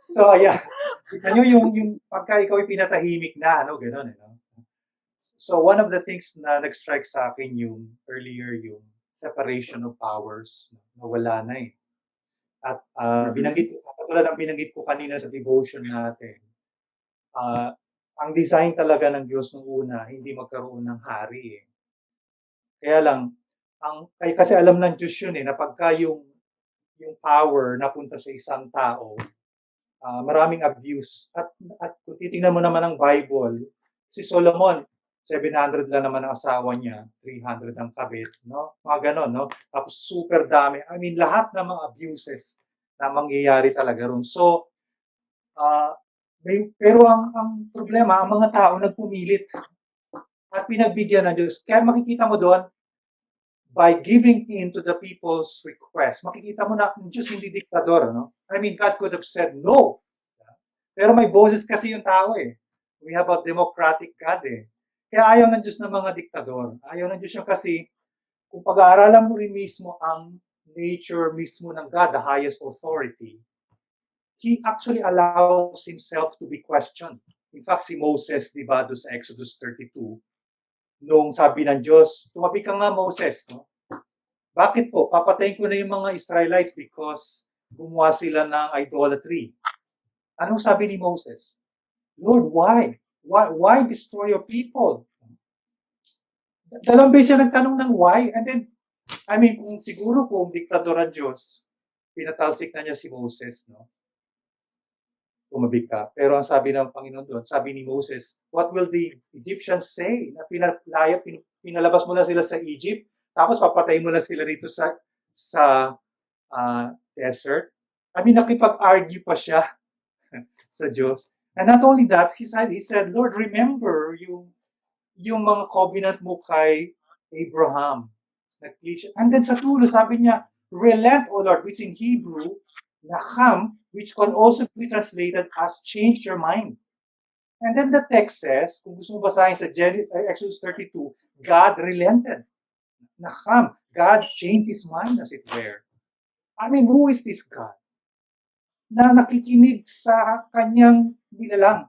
So, yeah. Kita nyo yung pagka ikaw ay pinatahimik na, gano'n, So, one of the things na nag-strike sa akin yung earlier, yung separation of powers, nawala na eh. At katulad ng binanggit ko kanina sa devotion natin, ang design talaga ng Diyos nung una, hindi magkaroon ng hari eh. Kaya lang, kasi alam ng Diyos yun na pagka yung power napunta sa isang tao, maraming abuse. At kung titingnan mo naman ang Bible, si Solomon, 700 lang naman ang asawa niya, 300 ang kabit, Mga ganon, Tapos super dami. I mean, lahat ng mga abuses na mangyayari talaga ron. So, pero ang problema, ang mga tao nagpumilit at pinagbigyan ng Diyos. Kaya makikita mo doon, by giving in to the people's request, makikita mo na ang Diyos hindi diktador, I mean, God could have said no. Pero may boses kasi yung tao eh. We have a democratic God eh. Kaya ayaw ng Diyos ng mga diktador. Ayaw ng Diyos yung kasi, kung pag-aaralan mo rin mismo ang nature mismo ng God, the highest authority, He actually allows Himself to be questioned. In fact, si Moses, di ba, doon sa Exodus 32, nung sabi ng Diyos, tumabi ka nga Moses, Bakit po? Papatayin ko na yung mga Israelites because gumawa sila ng idolatry. Anong sabi ni Moses? Lord, why? Why destroy your people? Dalawang beses siya nagtanong ng why. And then, I mean, kung siguro kung diktador ang Diyos, pinatalsik na niya si Moses, no? Tumabi ka. Pero ang sabi ng Panginoon doon, sabi ni Moses, what will the Egyptians say? Na pinalabas mo na sila sa Egypt, tapos papatay mo na sila rito sa desert. I mean, nakipag-argue pa siya sa Diyos. And not only that, he said, Lord, remember yung mga covenant mo kay Abraham. And then sa tulo, sabi niya, relent, O Lord, which in Hebrew, Nacham, which can also be translated as change your mind. And then the text says, kung gusto mo basahin sa Exodus 32, God relented. Nacham, God changed his mind as it were. I mean, who is this God? Na nakikinig sa kanyang nilalang.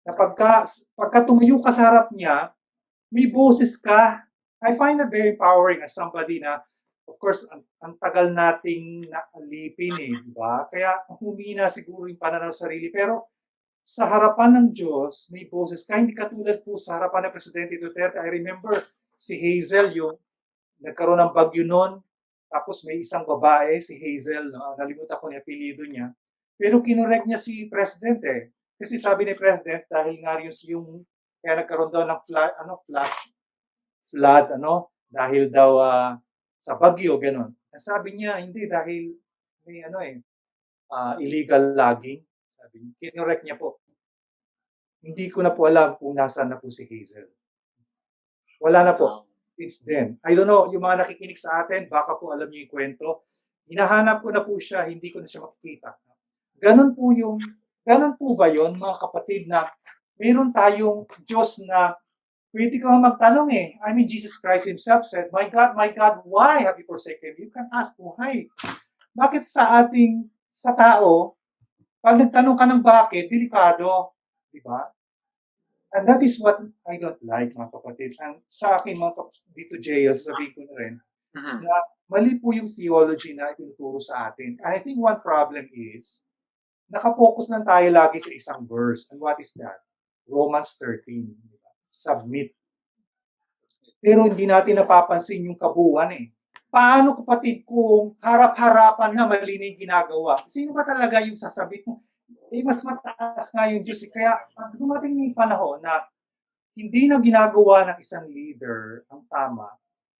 Na pagka tumayo ka sa harap niya, may boses ka. I find that very empowering as somebody na, of course, ang tagal nating naalipin di ba? Kaya humina siguro yung pananaw sa sarili. Pero sa harapan ng Diyos, may boses ka. Hindi katulad po sa harapan ng Presidente Duterte. I remember si Hazel, yung nagkaroon ng bagyo noon. Tapos may isang babae, si Hazel, no? Nalimutan ko niya, apelyido niya. Pero kinorek niya si Presidente. Kasi sabi ni President, dahil nga yung kaya nagkaroon daw ng flood, dahil daw sa bagyo, gano'n. Sabi niya, hindi, dahil may illegal logging. Sabi niya, kinorek niya po. Hindi ko na po alam kung nasaan na po si Hazel. Wala na po. Since then. I don't know, yung mga nakikinig sa atin, baka po alam niyo yung kwento. Hinahanap ko na po siya, hindi ko na siya makikita. Ganun po ba yun, mga kapatid, na meron tayong Diyos na pwede ka magtanong I mean, Jesus Christ himself said, my God, why have you forsaken me? You can ask, why? Bakit sa tao, pag nagtanong ka ng bakit, delikado. Di ba? And that is what I don't like, mga kapatid. And sa akin, mga kapatid, dito, Jael, sasabihin ko na rin, na mali po yung theology na itinuturo sa atin. And I think one problem is, nakafocus lang tayo lagi sa isang verse. And what is that? Romans 13. Submit. Pero hindi natin napapansin yung kabuuan Paano, kapatid, kung harap-harapan na malinig ginagawa? Sino ba talaga yung sasabit mo? Mas mataas nga yung Diyos. Kaya dumating yung panahon na hindi na ginagawa ng isang leader ang tama,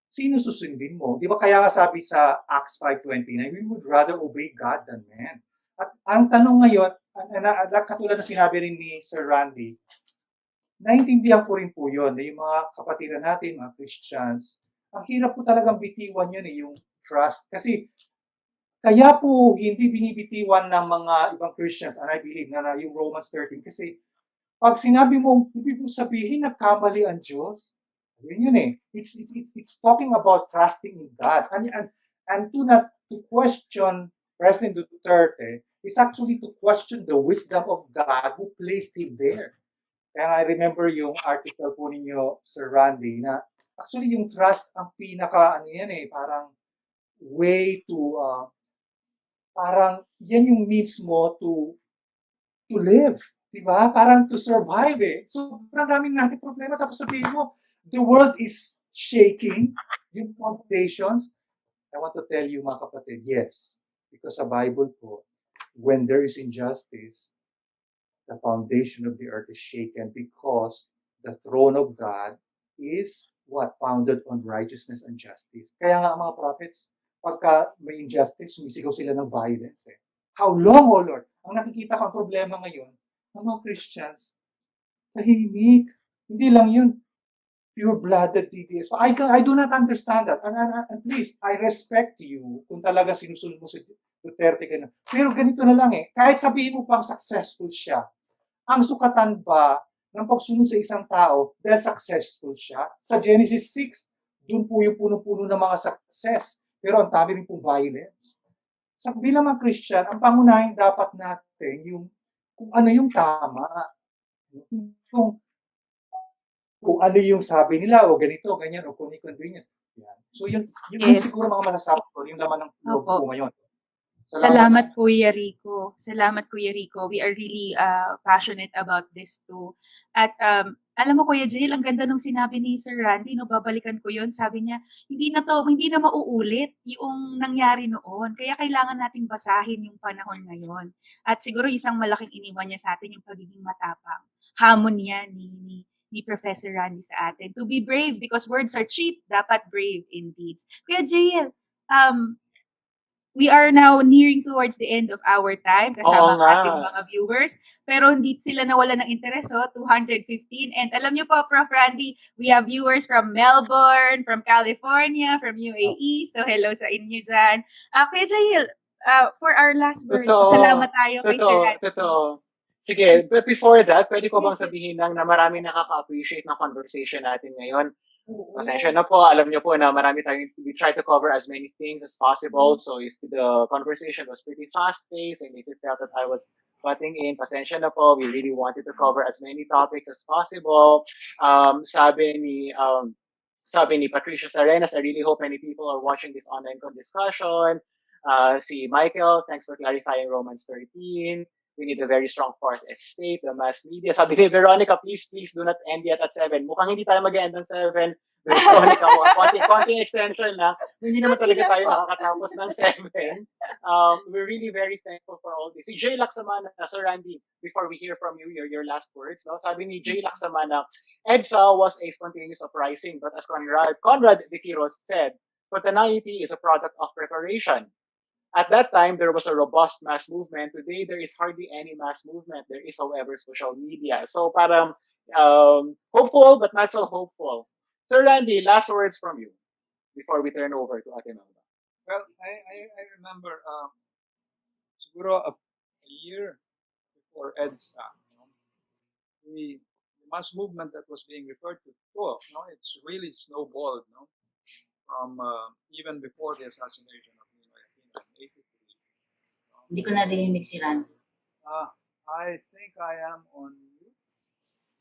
sino susundin mo? Di ba kaya nga sabi sa Acts 5:29, we would rather obey God than man. At ang tanong ngayon, katulad na sinabi rin ni Sir Randy, naintindihan ko rin po yun, na yung mga kapatiran natin, mga Christians, ang hirap po talagang bitiwan yun yung trust. Kasi kaya po hindi binibitiwan ng mga ibang Christians, and I believe na yung Romans 13, kasi pag sinabi mo, ibig mo sabihin nagkamali ang Diyos. Yun It's talking about trusting in God. And to question President Duterte is actually to question the wisdom of God who placed him there. Kaya I remember yung article po ninyo, Sir Randy, na actually yung trust ang parang way to parang yan yung needs mo to live, di ba? Parang to survive So, parang daming natin problema, tapos sabihin mo, the world is shaking, yung foundations. I want to tell you, mga kapatid, yes, because sa Bible po, when there is injustice, the foundation of the earth is shaken because the throne of God is what? Founded on righteousness and justice. Kaya nga mga prophets, pagka may injustice, sumisigaw sila ng violence. How long, O Lord? Ang nakikita ko ang problema ngayon, ng mga Christians, tahimik. Hindi lang yun, pure-blooded DDS. I do not understand that. And please, I respect you kung talaga sinusunod mo si Duterte ka na. Pero ganito na lang kahit sabihin mo pang successful siya, ang sukatan ba ng pagsunod sa isang tao dahil successful siya? Sa Genesis 6, doon po yung puno-puno ng mga success. Pero ang dami rin pong violence. Sa bilang mga Christian, ang pangunahin dapat natin yung kung ano yung tama. Kung ano yung sabi nila, o ganito, ganyan, o kung inconvenient. So yun siguro mga masasabi ko, yung laman ng loob ko ngayon. Salamat, Kuya Rico. We are really passionate about this too. At Alam mo Kuya Jail, ang ganda nung sinabi ni Sir Randy 'no, babalikan ko 'yun. Sabi niya, hindi na mauulit yung nangyari noon. Kaya kailangan nating basahin yung panahon ngayon. At siguro isang malaking iniwan niya sa'tin yung pagiging matapang. Hamon 'yan ni Professor Randy sa atin. To be brave because words are cheap, dapat brave in deeds. Kuya Jail, we are now nearing towards the end of our time kasama Oo ang ating nga. mga viewers. Pero hindi sila nawala ng interes, 215. And alam niyo po, Prof. Randy, we have viewers from Melbourne, from California, from UAE. So hello sa inyo dyan. Kuya Jahil, for our last words, pasalamat tayo kay Sir Randy. Totoo. Sige, but before that, pwede ko bang Yes. sabihin lang na marami nakaka-appreciate ng conversation natin ngayon. Oo. Pasensya na po, alam niyo po na we try to cover as many things as possible. So if the conversation was pretty fast-paced and if you felt that I was butting in, pasensya na po, we really wanted to cover as many topics as possible. Sabi ni Patricia Sarenas, I really hope many people are watching this online discussion. Si Michael, thanks for clarifying Romans 13. We need a very strong fourth estate, the mass media. Sabi ni Veronica, please do not end yet at 7. Mukhang hindi tayo mag-end ng 7. Veronica, konting extension lang. Hindi naman talaga tayo nakakatapos ng 7. We're really very thankful for all this. Si Jay Laksamana, Sir Randy, before we hear from you, your last words, no? Sabi ni Jay Laksamana, EDSA was a spontaneous uprising, but as Conrad de Quiros said, spontaneity is a product of preparation. At that time, there was a robust mass movement. Today, there is hardly any mass movement. There is, however, social media. So parang hopeful, but not so hopeful. Sir Randy, last words from you before we turn over to Ate Melba. Well, I remember siguro a year before EDSA, the mass movement that was being referred to, it's really snowballed, from even before the assassination of Ninoy Aquino in 83. Hindi ko narinig si Randy. I think I am on mute.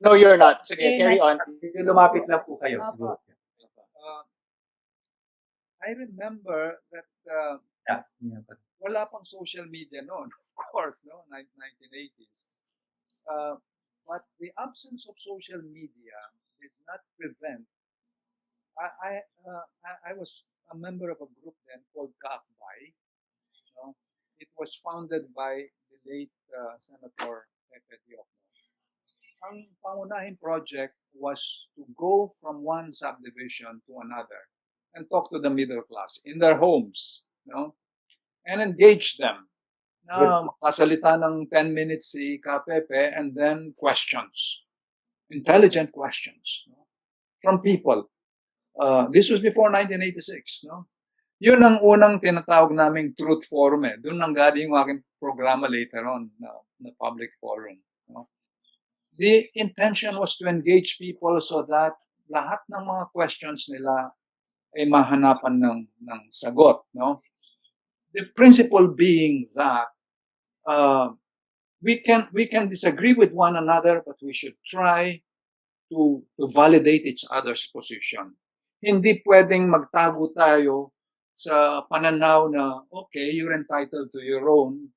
No, you're not. Sige, carry on. Lumapit lang po kayo, siguro. I remember that wala pang social media noon, of course, 1980s. But the absence of social media did not prevent. I was a member of a group then called Kaakbay. It was founded by the late Senator Pepe Diokno. Ang pangunahing project was to go from one subdivision to another and talk to the middle class in their homes, and engage them. Makasalita ng 10 minutes si Pepe and then questions, intelligent questions from people. This was before 1986, Yun ang unang tinatawag naming truth forum. Doon nang galing yung aking programa later on na public forum. The intention was to engage people so that lahat ng mga questions nila ay mahanapan ng sagot. The principle being that we can disagree with one another, but we should try to validate each other's position. Hindi pwedeng magtago tayo sa pananaw na, okay, you're entitled to your own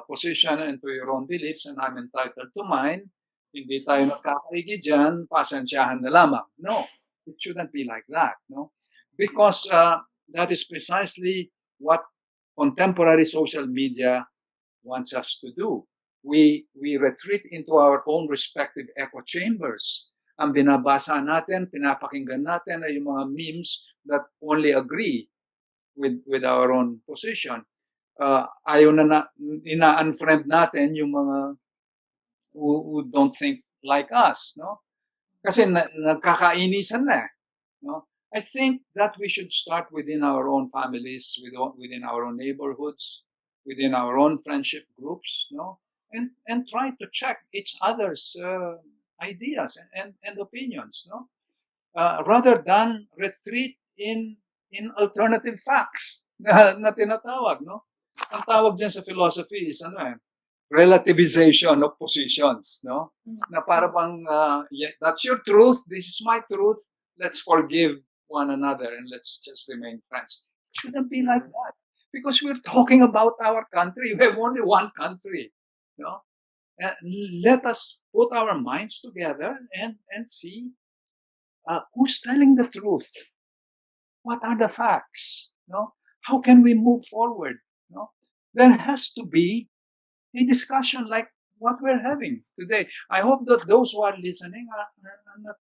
position and to your own beliefs and I'm entitled to mine. Hindi tayo nagkakaigi dyan, pasensyahan na lamang. No, it shouldn't be like that. Because that is precisely what contemporary social media wants us to do. We retreat into our own respective echo chambers. Ang binabasa natin, pinapakinggan natin ay yung mga memes that only agree with our own position. Ayaw na ina-unfriend natin yung mga who don't think like us, Kasi nagkakainisan na, I think that we should start within our own families, within our own neighborhoods, within our own friendship groups, and try to check each other's ideas and opinions, rather than retreat in alternative facts na tinatawag, Ang tawag dyan sa philosophy is relativization of positions, Na para bang that's your truth, this is my truth, let's forgive one another and let's just remain friends. It shouldn't be like that. Because we're talking about our country. We have only one country. Let us put our minds together and see who's telling the truth. What are the facts? No? How can we move forward? No? There has to be a discussion like what we're having today. I hope that those who are listening are not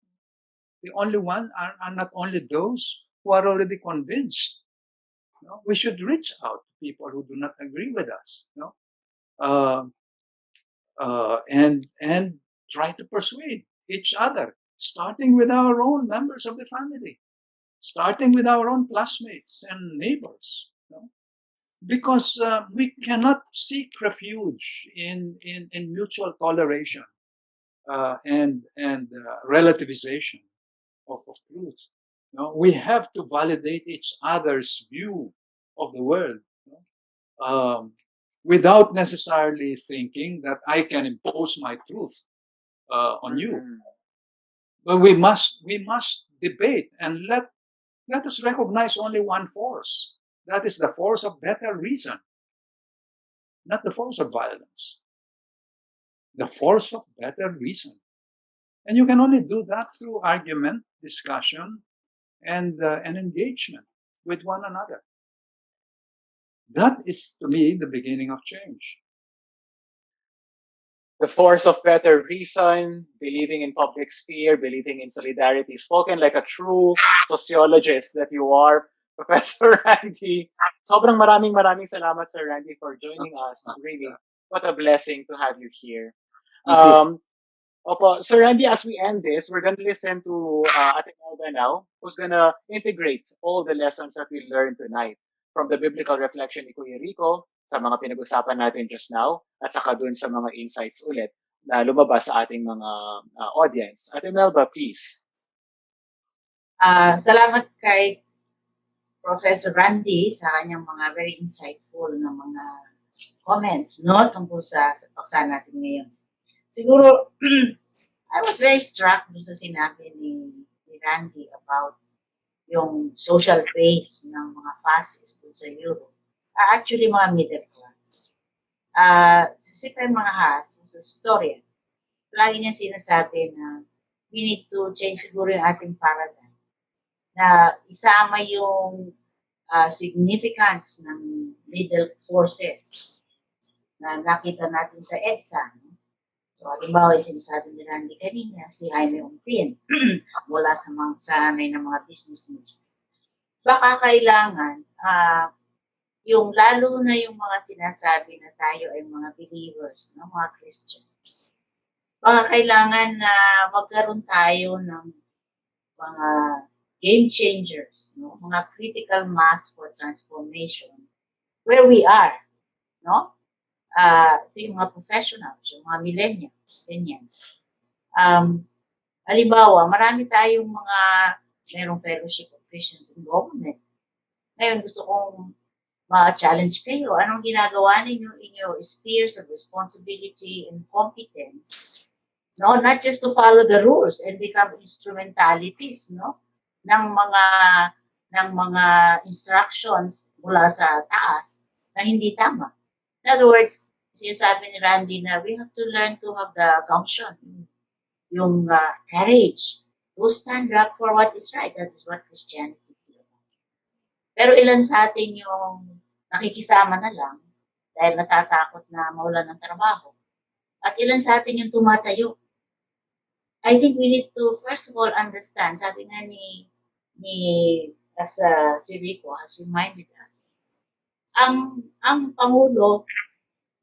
the only one, are not only those who are already convinced. No? We should reach out to people who do not agree with us. No? And try to persuade each other, starting with our own members of the family, starting with our own classmates and neighbors. No? Because we cannot seek refuge in mutual toleration and relativization of truth. No? We have to validate each other's view of the world, without necessarily thinking that I can impose my truth on you. But we must debate and let us recognize only one force. That is the force of better reason, not the force of violence. The force of better reason. And you can only do that through argument, discussion, and engagement with one another. That is, to me, the beginning of change. The force of better reason, believing in public sphere, believing in solidarity, spoken like a true sociologist that you are, Professor Randy. Sobrang maraming salamat, Sir Randy, for joining us. Really, what a blessing to have you here. Opo, Sir Randy, as we end this, we're going to listen to Ate Melba now, who's going to integrate all the lessons that we learned tonight from the biblical reflection ni Kuya Rico sa mga pinag-usapan natin just now at saka dun sa mga insights ulit na lumabas sa ating mga audience. Ate Melba, please. Salamat kay Professor Randy sa kanyang mga very insightful na mga comments, no, tungkol sa paksa natin ngayon. Siguro, I was very struck dun sa sinabi ni Randy about yung social base ng mga fascists dun sa Europe. Actually, mga middle class. Si mga Haas, sa storya, lagi niya sinasabi na we need to change siguro yung ating paradigm. Na isama yung significance ng middle forces na nakita natin sa EDSA. No? So, halimbawa, yung sinasabi ni Randy kanina, si Jaime Umpin, mula sa mga sanay ng mga businessmen. Baka kailangan, yung lalo na yung mga sinasabi na tayo ay mga believers, no? Mga Christians. Baka kailangan na magkaroon tayo ng mga game changers, no? Mga critical mass for transformation where we are, no? Ito yung mga professionals, yung mga millennials, ganyan. Halimbawa, marami tayong merong fellowship of Christians in government. Ngayon, gusto kong ma-challenge kayo. Anong ginagawa ninyo in your spheres of responsibility and competence? No, not just to follow the rules and become instrumentalities, no, ng mga instructions mula sa taas na hindi tama. In other words, sinasabi ni Randy na we have to learn to have the gumption, yung courage to stand up for what is right. That is what Christianity is about. Pero ilan sa atin yung nakikisama na lang dahil natatakot na mawalan ng trabaho. At ilan sa atin yung tumatayo. I think we need to, first of all, understand, sabi nga si Rico has reminded us, ang Pangulo,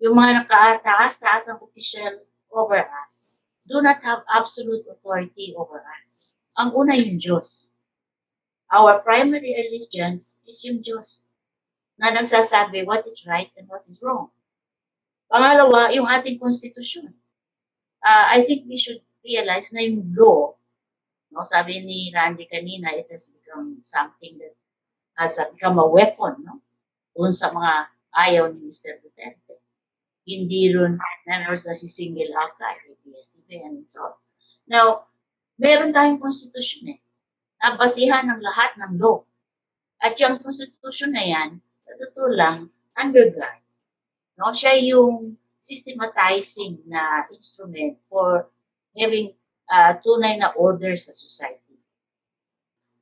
yung mga nakataas-taas ang official over us, do not have absolute authority over us. Ang una yung Diyos. Our primary allegiance is yung Diyos na nagsasabi what is right and what is wrong. Pangalawa, yung ating konstitusyon. I think we should realize na yung law, no, sabi ni Randy kanina, it has become something that has become a weapon, no, doon sa mga ayaw ni Mr. Duterte. Hindi rin na si single out tayo, PSCP and so on. Now, meron tayong konstitusyon na basihan ng lahat ng law. At yung konstitusyon na yan, sa totoo lang, underground. No? Siya yung systematizing na instrument for having tunay na order sa society.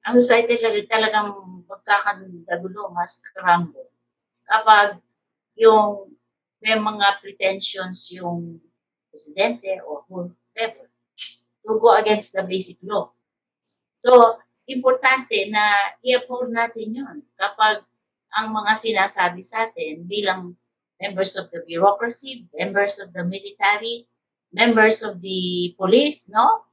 Ang society talagang magkakagulo, mas crumble kapag yung may mga pretensions yung presidente or whoever to go against the basic law. So, importante na i-uphold natin yun kapag ang mga sinasabi sa atin bilang members of the bureaucracy, members of the military, members of the police, no?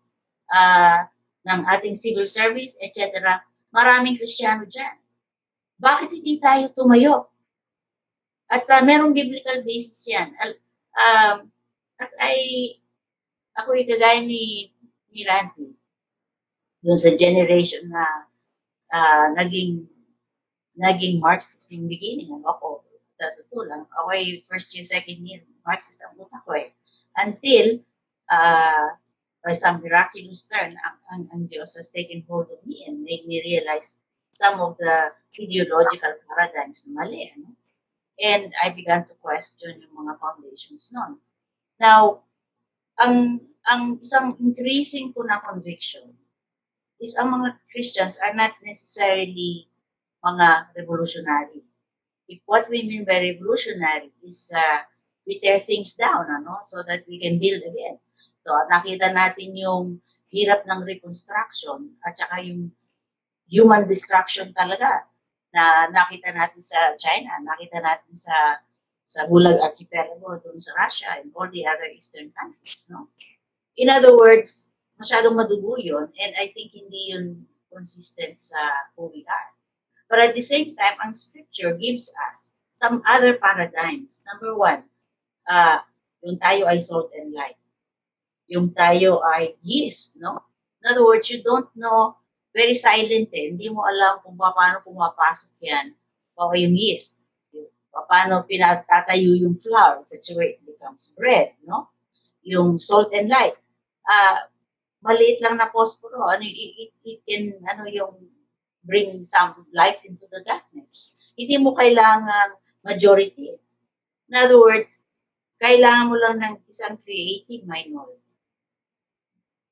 Ng ating civil service, etc. Maraming Kristiyano dyan. Bakit hindi tayo tumayo? At merong biblical basis yan. As ako yung kagaya ni Randy, doon sa generation na naging Marxist yung beginning. Ako, totoo lang. Ako ay first year, second year, Marxist ang utak ko eh. Until, by some miraculous turn, ang Diyos has taken hold of me and made me realize some of the ideological paradigms na mali. Ano? And I began to question yung mga foundations noon. Now, ang isang increasing ko na conviction is ang mga Christians are not necessarily mga revolutionary. If what we mean by revolutionary is we tear things down, ano, so that we can build again. So, nakita natin yung hirap ng reconstruction at saka yung human destruction talaga na nakita natin sa China, nakita natin sa Bulag Archipelago, doon sa Russia, and all the other eastern countries, no? In other words, masyadong madugo yun, and I think hindi yun consistent sa who we are. But at the same time, ang scripture gives us some other paradigms. Number one, yung tayo ay salt and light. Yung tayo ay yeast, no? In other words, you don't know, very silent eh. Hindi mo alam kung paano pumapasok yan. O yung yeast. Paano pinatatayo yung flour, such a way it becomes bread, no? Yung salt and light. Maliit lang na posporo. It can, yung bring some light into the darkness. Hindi mo kailangan majority. In other words, kailangan mo lang ng isang creative minority.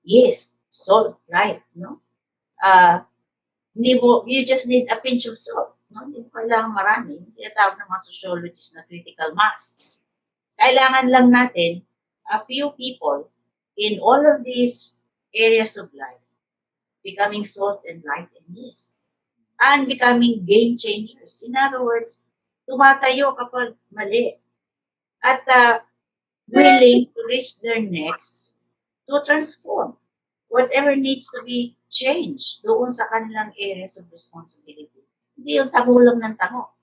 Yes, salt, light, no? You just need a pinch of salt. No? Hindi mo kailangan marami. Tinatawag ng mga sociologists na critical mass. Kailangan lang natin a few people in all of these areas of life becoming salt and light and yeast. And becoming game changers. In other words, tumatayo kapag mali. At willing to risk their necks to transform whatever needs to be changed doon sa kanilang areas of responsibility. Hindi yung tango lang ng tango.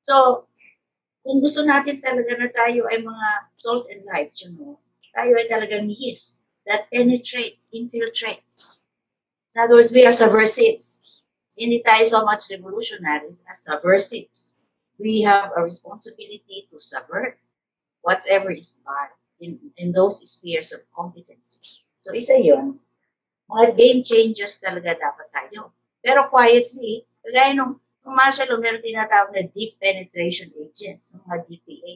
So, kung gusto natin talaga na tayo ay mga salt and light, tayo ay talagang yeast that penetrates, infiltrates. In other words, we are subversives. Hindi tayo so much revolutionaries as subversives. We have a responsibility to subvert whatever is bad in those spheres of competency. So, isa yun. Mga game changers talaga dapat tayo. Pero quietly, kagaya nung martial law, meron tinatawag na deep penetration agents, mga DPA.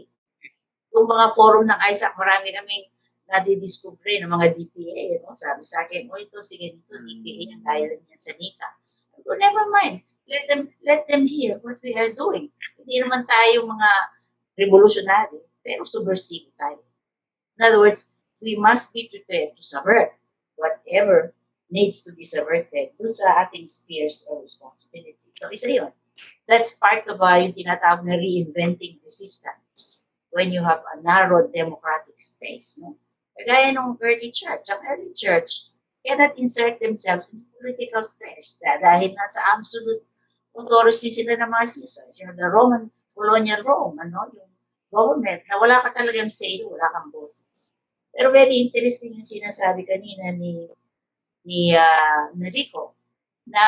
Yung mga forum ng ISACC, marami kaming nadidiscover ng mga DPA. No? Sabi sa akin, ito, sige dito, DPA yung kaya rin yan sa NICA. So, never mind. Let them hear what we are doing. Hindi naman tayo mga revolutionary, pero subversive tayo. In other words, we must be prepared to subvert whatever needs to be subverted dun sa ating spheres of responsibility. So, isa yun. That's part of yung tinatawag na reinventing resistance when you have a narrow democratic space. No? Kagaya ng early church. Ang early church cannot insert themselves in political spheres dahil nasa absolute authority sila ng mga Caesars. The Roman colonial Rome, yung government, na wala ka talagang say, wala kang boss. Pero very interesting yung sinasabi kanina ni Rico, na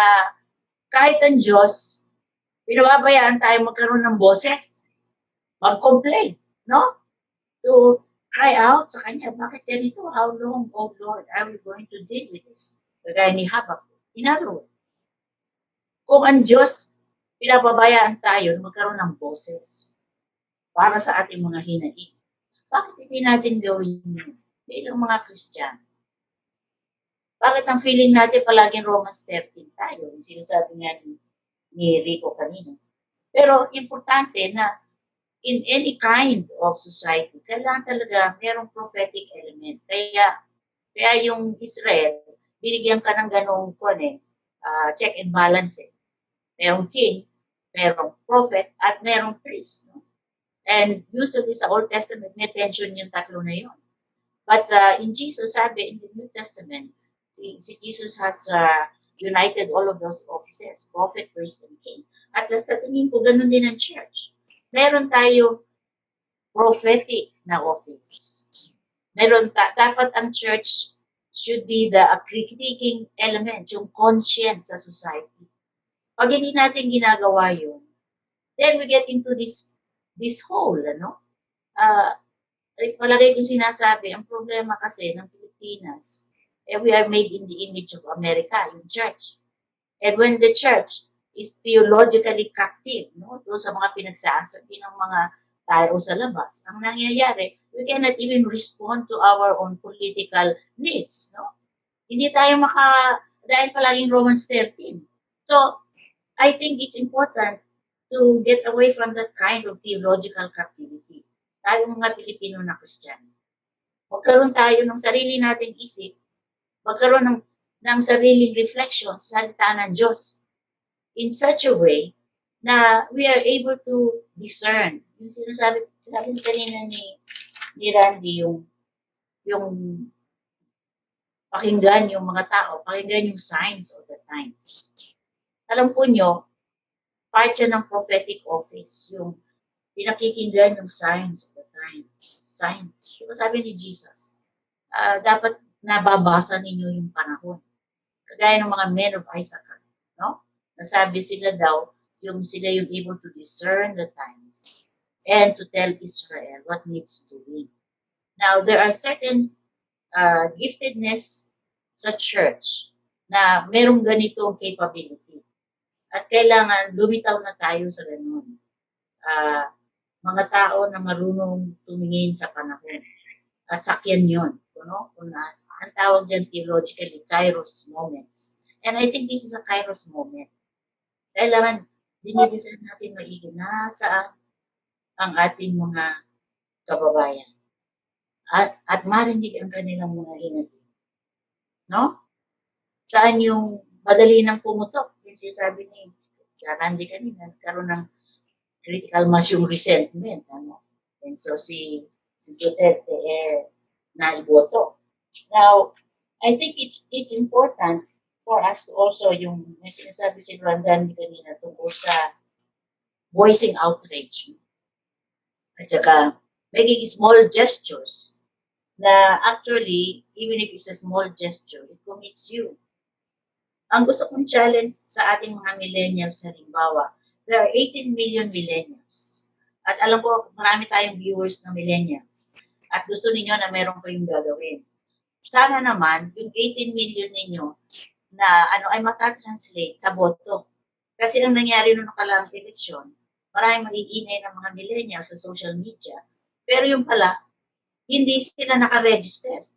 kahit ang Diyos, pinababayaan tayo magkaroon ng boses, mag-complain, no? To cry out sa Kanya, bakit ganito? How long, oh Lord, are we going to deal with this? Kagaya ni Habakkuk. In other words, kung ang Diyos, pinababayaan tayo na magkaroon ng boses para sa ating mga hinaing, bakit hindi natin gawin yun? bilang mga Kristiyano. Bakit ang feeling natin palaging Romans 13 tayo? Yung sinasabi nga ni Rico kanina. Pero importante na in any kind of society, kailangan talaga merong prophetic element. Kaya yung Israel, binigyan ka ng ganong check and balance. Merong king, merong prophet, at merong priest. No? And usually sa Old Testament, may tension yung tatlo na yun. But in Jesus, sabi in the New Testament, si Jesus has united all of those offices, prophet, priest, and king. At sa tingin ko, ganun din ang church. Meron tayo prophetic na office. Dapat ang church should be the critiquing element, yung conscience sa society. Pag hindi natin ginagawa yun, then we get into this hole, palagay ko sinasabi, ang problema kasi ng Pilipinas, we are made in the image of America, yung church. And when the church is theologically captive, doon sa mga pinagsasabi ng mga tao sa labas, ang nangyayari, we cannot even respond to our own political needs. Hindi tayo dahil palaging Romans 13. So, I think it's important to get away from that kind of theological captivity. Tayo mga Pilipino na Kristiyano. Magkaroon tayo ng sarili nating isip, magkaroon ng sariling reflection sa salita ng Diyos in such a way na we are able to discern. Yung sinasabi kanina ni Randy, yung pakinggan yung mga tao, pakinggan yung signs of the times. Alam po nyo, part siya ng prophetic office, yung pinakikinggan yung signs of the times. Signs. Diba sabi ni Jesus, dapat nababasa ninyo yung panahon. Kagaya ng mga men of ISACC, nasabi sila daw, sila yung able to discern the times and to tell Israel what needs to be. Now, there are certain giftedness sa church na merong ganitong capability. At kailangan lumitaw na tayo sa ganun. Mga tao na marunong tumingin sa panahon. At sakyan yun. Ang tawag dyan theologically, kairos moments. And I think this is a kairos moment. Kailangan dinidesign natin maigi na saan ang ating mga kababayan. At marinig ang kanilang mga hinatid. Saan yung madali nang pumutok? Yung sinasabi ni Randy kanina, nagkaroon ng critical mass yung resentment. And so si Duterte naiboto. Now, I think it's important for us to also yung sinasabi si Randy kanina tungkol sa voicing outrage. At saka making small gestures na actually, even if it's a small gesture, it commits you. Ang gusto kong challenge sa ating mga millennials, halimbawa, there are 18 million millennials. At alam ko, marami tayong viewers na millennials. At gusto ninyo na meron kayong gagawin. Sana naman, yung 18 million ninyo na ay makatranslate sa boto. Kasi ang nangyari noong nakalaang eleksyon, maraming mag-iingay ng mga millennials sa social media. Pero yung pala, hindi sila nakaregister.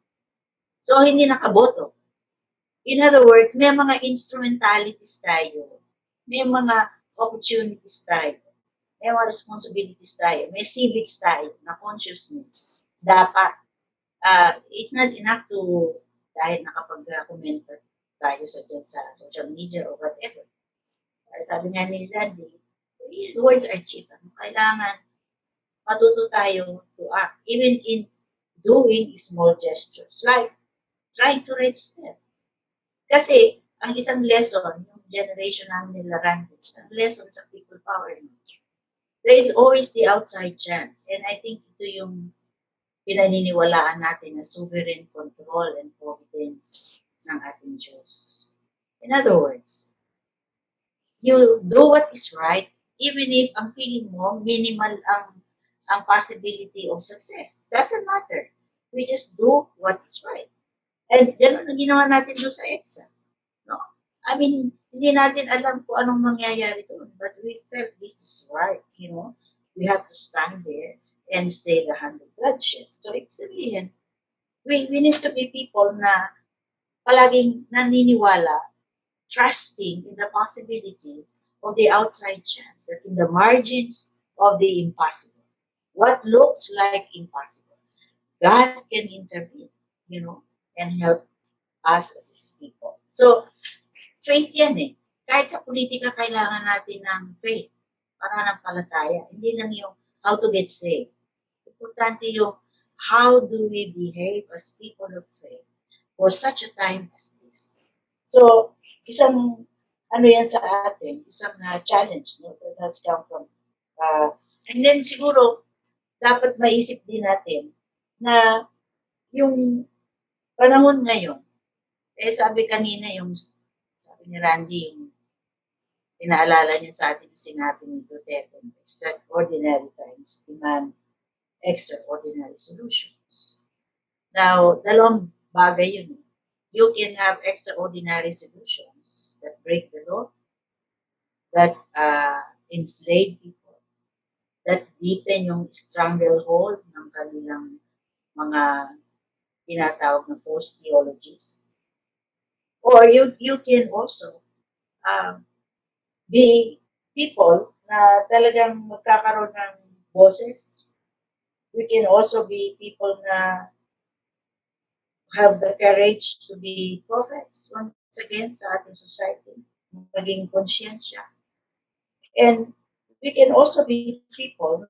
So, hindi nakaboto. In other words, may mga instrumentalities tayo. May mga opportunities tayo. May mga responsibilities tayo. May civics tayo na consciousness. Dapat. It's not enough to, dahil nakapag-comment tayo sa social media or whatever. Sabi nga ni Randy, words are cheap. Kailangan matuto tayo to act. Even in doing small gestures. Like trying to register. Kasi, ang isang lesson, yung generation namin nila Randy, isang lesson sa people power. There is always the outside chance. And I think ito yung pinaniniwalaan natin na sovereign control and providence ng ating Diyos. In other words, you do what is right, even if ang feeling mo, minimal ang possibility of success. Doesn't matter. We just do what is right. And gano'n ang ginawa natin doon sa EDSA. I mean, hindi natin alam kung anong mangyayari doon. But we felt this is right, We have to stand there and stay the hand of bloodshed. So, ibig sabihin, we need to be people na palaging naniniwala, trusting in the possibility of the outside chance, that in the margins of the impossible, what looks like impossible, God can intervene, and help us as His people. So, faith yan eh. Kahit sa politika, kailangan natin ng faith, pananampalataya. Hindi lang yung how to get saved. Importante yung how do we behave as people of faith for such a time as this. So, isang yan sa atin, isang challenge that has come from, and then siguro, dapat maisip din natin na yung panahon ngayon, sabi kanina sabi ni Randy, yung pinaalala niya sa atin yung sinabi ni Duterte, extraordinary times demand extraordinary solutions. Now, dalawang bagay yun. You can have extraordinary solutions that break the law, that enslave people, that deepen yung stranglehold ng kanilang mga tinatawag na false theologies. Or you can also be people na talagang magkakaroon ng boses. We can also be people na have the courage to be prophets once again sa ating society, maging konsyensya. And we can also be people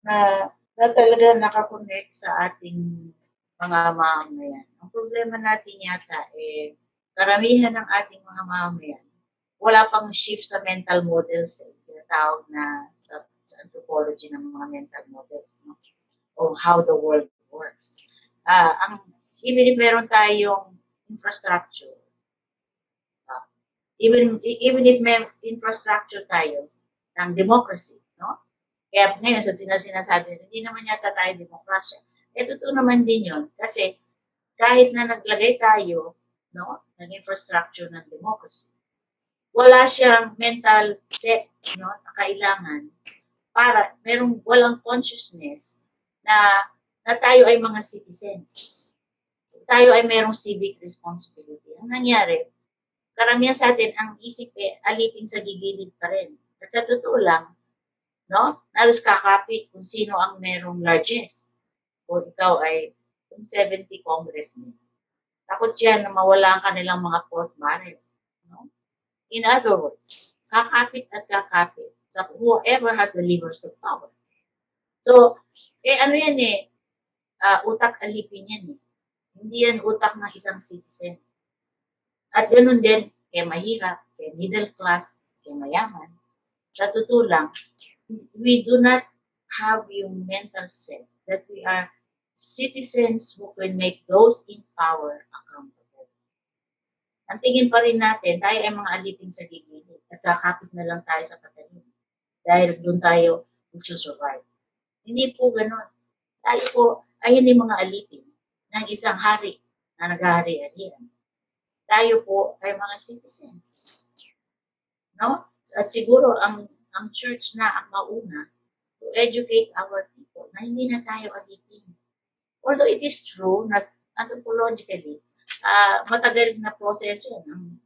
na talaga nakakonect sa ating mga mamamayan. Ang problema natin yata karamihan ng ating mga mamamayan, wala pang shift sa mental models, tinatawag na sa anthropology ng mga mental models, of how the world works. Even if meron tayong infrastructure, even if may infrastructure tayo ng democracy, kaya ngayon sinasabi, hindi naman yata tayo demokrasya. Totoo naman din yun, kasi kahit na naglagay tayo ng infrastructure ng democracy, wala siyang mental set na kailangan para walang consciousness na tayo ay mga citizens. Tayo ay merong civic responsibility. Ang nangyari, karamihan sa atin, ang isip alipin sa gigilid pa rin. At sa totoo lang, nalos kakapit kung sino ang merong largest. O ikaw ay 70 congressmen. Takot yan na mawala ang kanilang mga court martial. In other words, kakapit at kakapit sa whoever has the levers of power. So, yan utak alipin yan Hindi yan utak ng isang citizen. At ganun din, kaya mahirap, kaya middle class, kaya mayaman. Sa totoo lang, we do not have yung mental set that we are citizens who can make those in power accountable. Ang tingin pa rin natin, tayo ay mga alipin sa gigilid at kakapit na lang tayo sa patalim dahil doon tayo magsusurvive. Hindi po ganun. Tayo po ay hindi mga alipin ng isang hari na naghahari-harian. Tayo po ay mga citizens. At siguro ang church na ang mauna to educate our people na hindi na tayo alipin. Although it is true na anthropologically, matagal na proseso yan.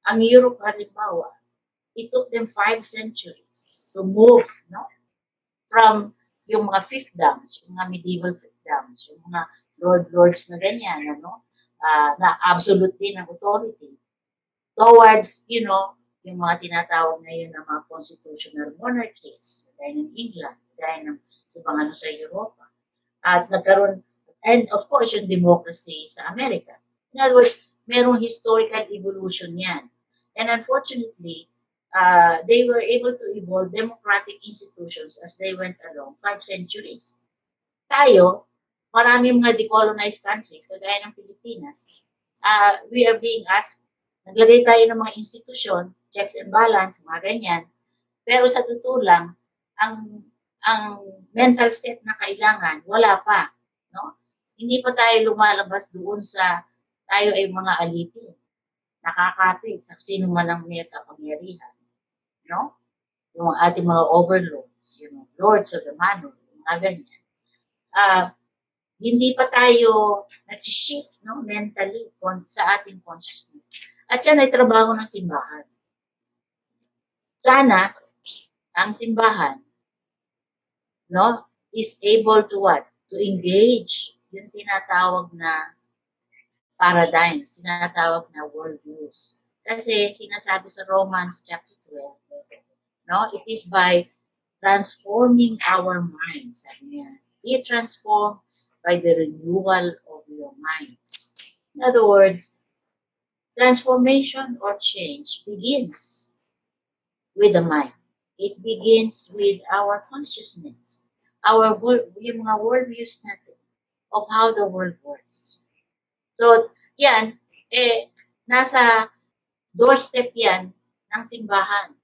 Ang Europe, halimbawa, it took them 5 centuries to move from yung mga fiefdoms, yung mga medieval fiefdoms, yung mga lords na ganyan, na absolute din ang authority, towards, yung mga tinatawag ngayon ng mga constitutional monarchies, gaya ng England, gaya ng ibang sa Europa. At nagkaroon, and of course, yung democracy sa America. In other words, merong historical evolution yan. And unfortunately, they were able to evolve democratic institutions as they went along 5 centuries. Tayo, marami mga decolonized countries, kagaya ng Pilipinas, we are being asked, naglagay tayo ng mga institusyon, checks and balance, mga ganyan. Pero sa totoo lang, ang mental set na kailangan, wala pa. Hindi pa tayo lumalabas doon sa tayo ay mga alipin. Nakakapit sa sino man ang may kapangyarihan. Yung ating mga overlords, lords of the manor, mga ganyan. Hindi pa tayo nagsishift, no, mentally sa ating consciousness. At yan ay trabaho ng simbahan. Sana ang simbahan, no, is able to what? To engage yung tinatawag na paradigms, tinatawag na worldviews. Kasi sinasabi sa Romans chapter 12, no, it is by transforming our minds. Sabi niya, be transformed by the renewal of your minds. In other words, transformation or change begins with the mind. It begins with our consciousness, yung mga worldviews natin of how the world works. So, yan, nasa doorstep yan ng simbahan.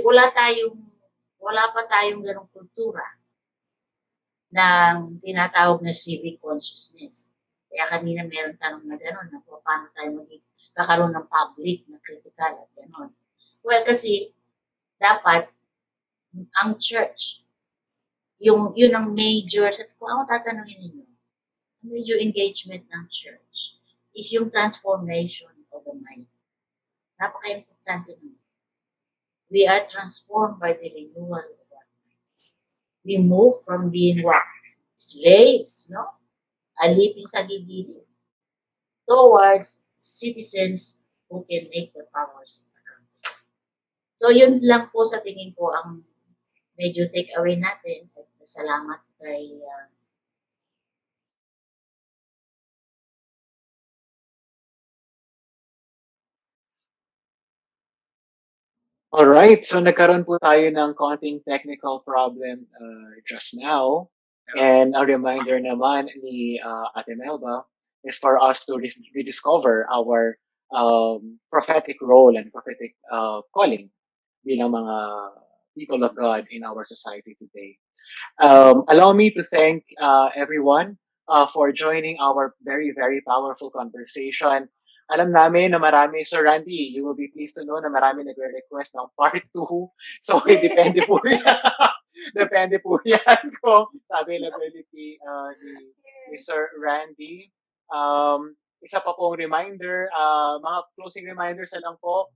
Wala pa tayong ganong kultura ng tinatawag na civic consciousness. Kaya kanina meron tanong na gano'n, na paano tayo kakaroon ng public na critical at gano'n. Well, kasi dapat ang church, yun ang major, kung ako tatanungin ninyo, ang major engagement ng church is yung transformation of the mind. Napaka-importante nun. We are transformed by the renewal of our mind. We move from being what? Slaves, no? Alipin sa gigilid, towards citizens who can make the powers accountable. So yun lang po sa tingin ko ang medyo take away natin. At salamat kay Alright, so nagkaroon po tayo ng konting technical problem just now. And a reminder naman ni Ate Melba is for us to rediscover our prophetic role and prophetic calling bilang mga people of God in our society today. Allow me to thank everyone for joining our very, very powerful conversation. Alam namin na marami, Sir Randy, you will be pleased to know na marami nagre-request ng part 2. So, depende po yan. Depende po yan kung sa availability ni Sir Randy. Isa pa pong reminder, mga closing reminders na lang po.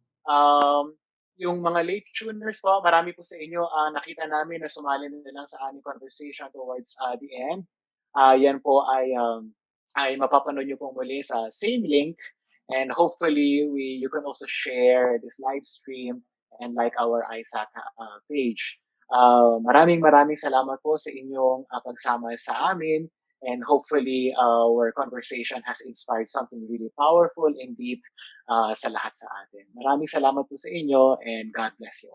Yung mga late tuners po, marami po sa inyo nakita namin na sumali na lang sa aming conversation towards the end. Yan po ay mapapanood nyo pong muli sa same link, and hopefully you can also share this live stream and like our ISACC page. Maraming salamat po sa inyong pagsama sa amin, and hopefully our conversation has inspired something really powerful and deep sa lahat sa atin. Maraming salamat po sa inyo, and God bless you.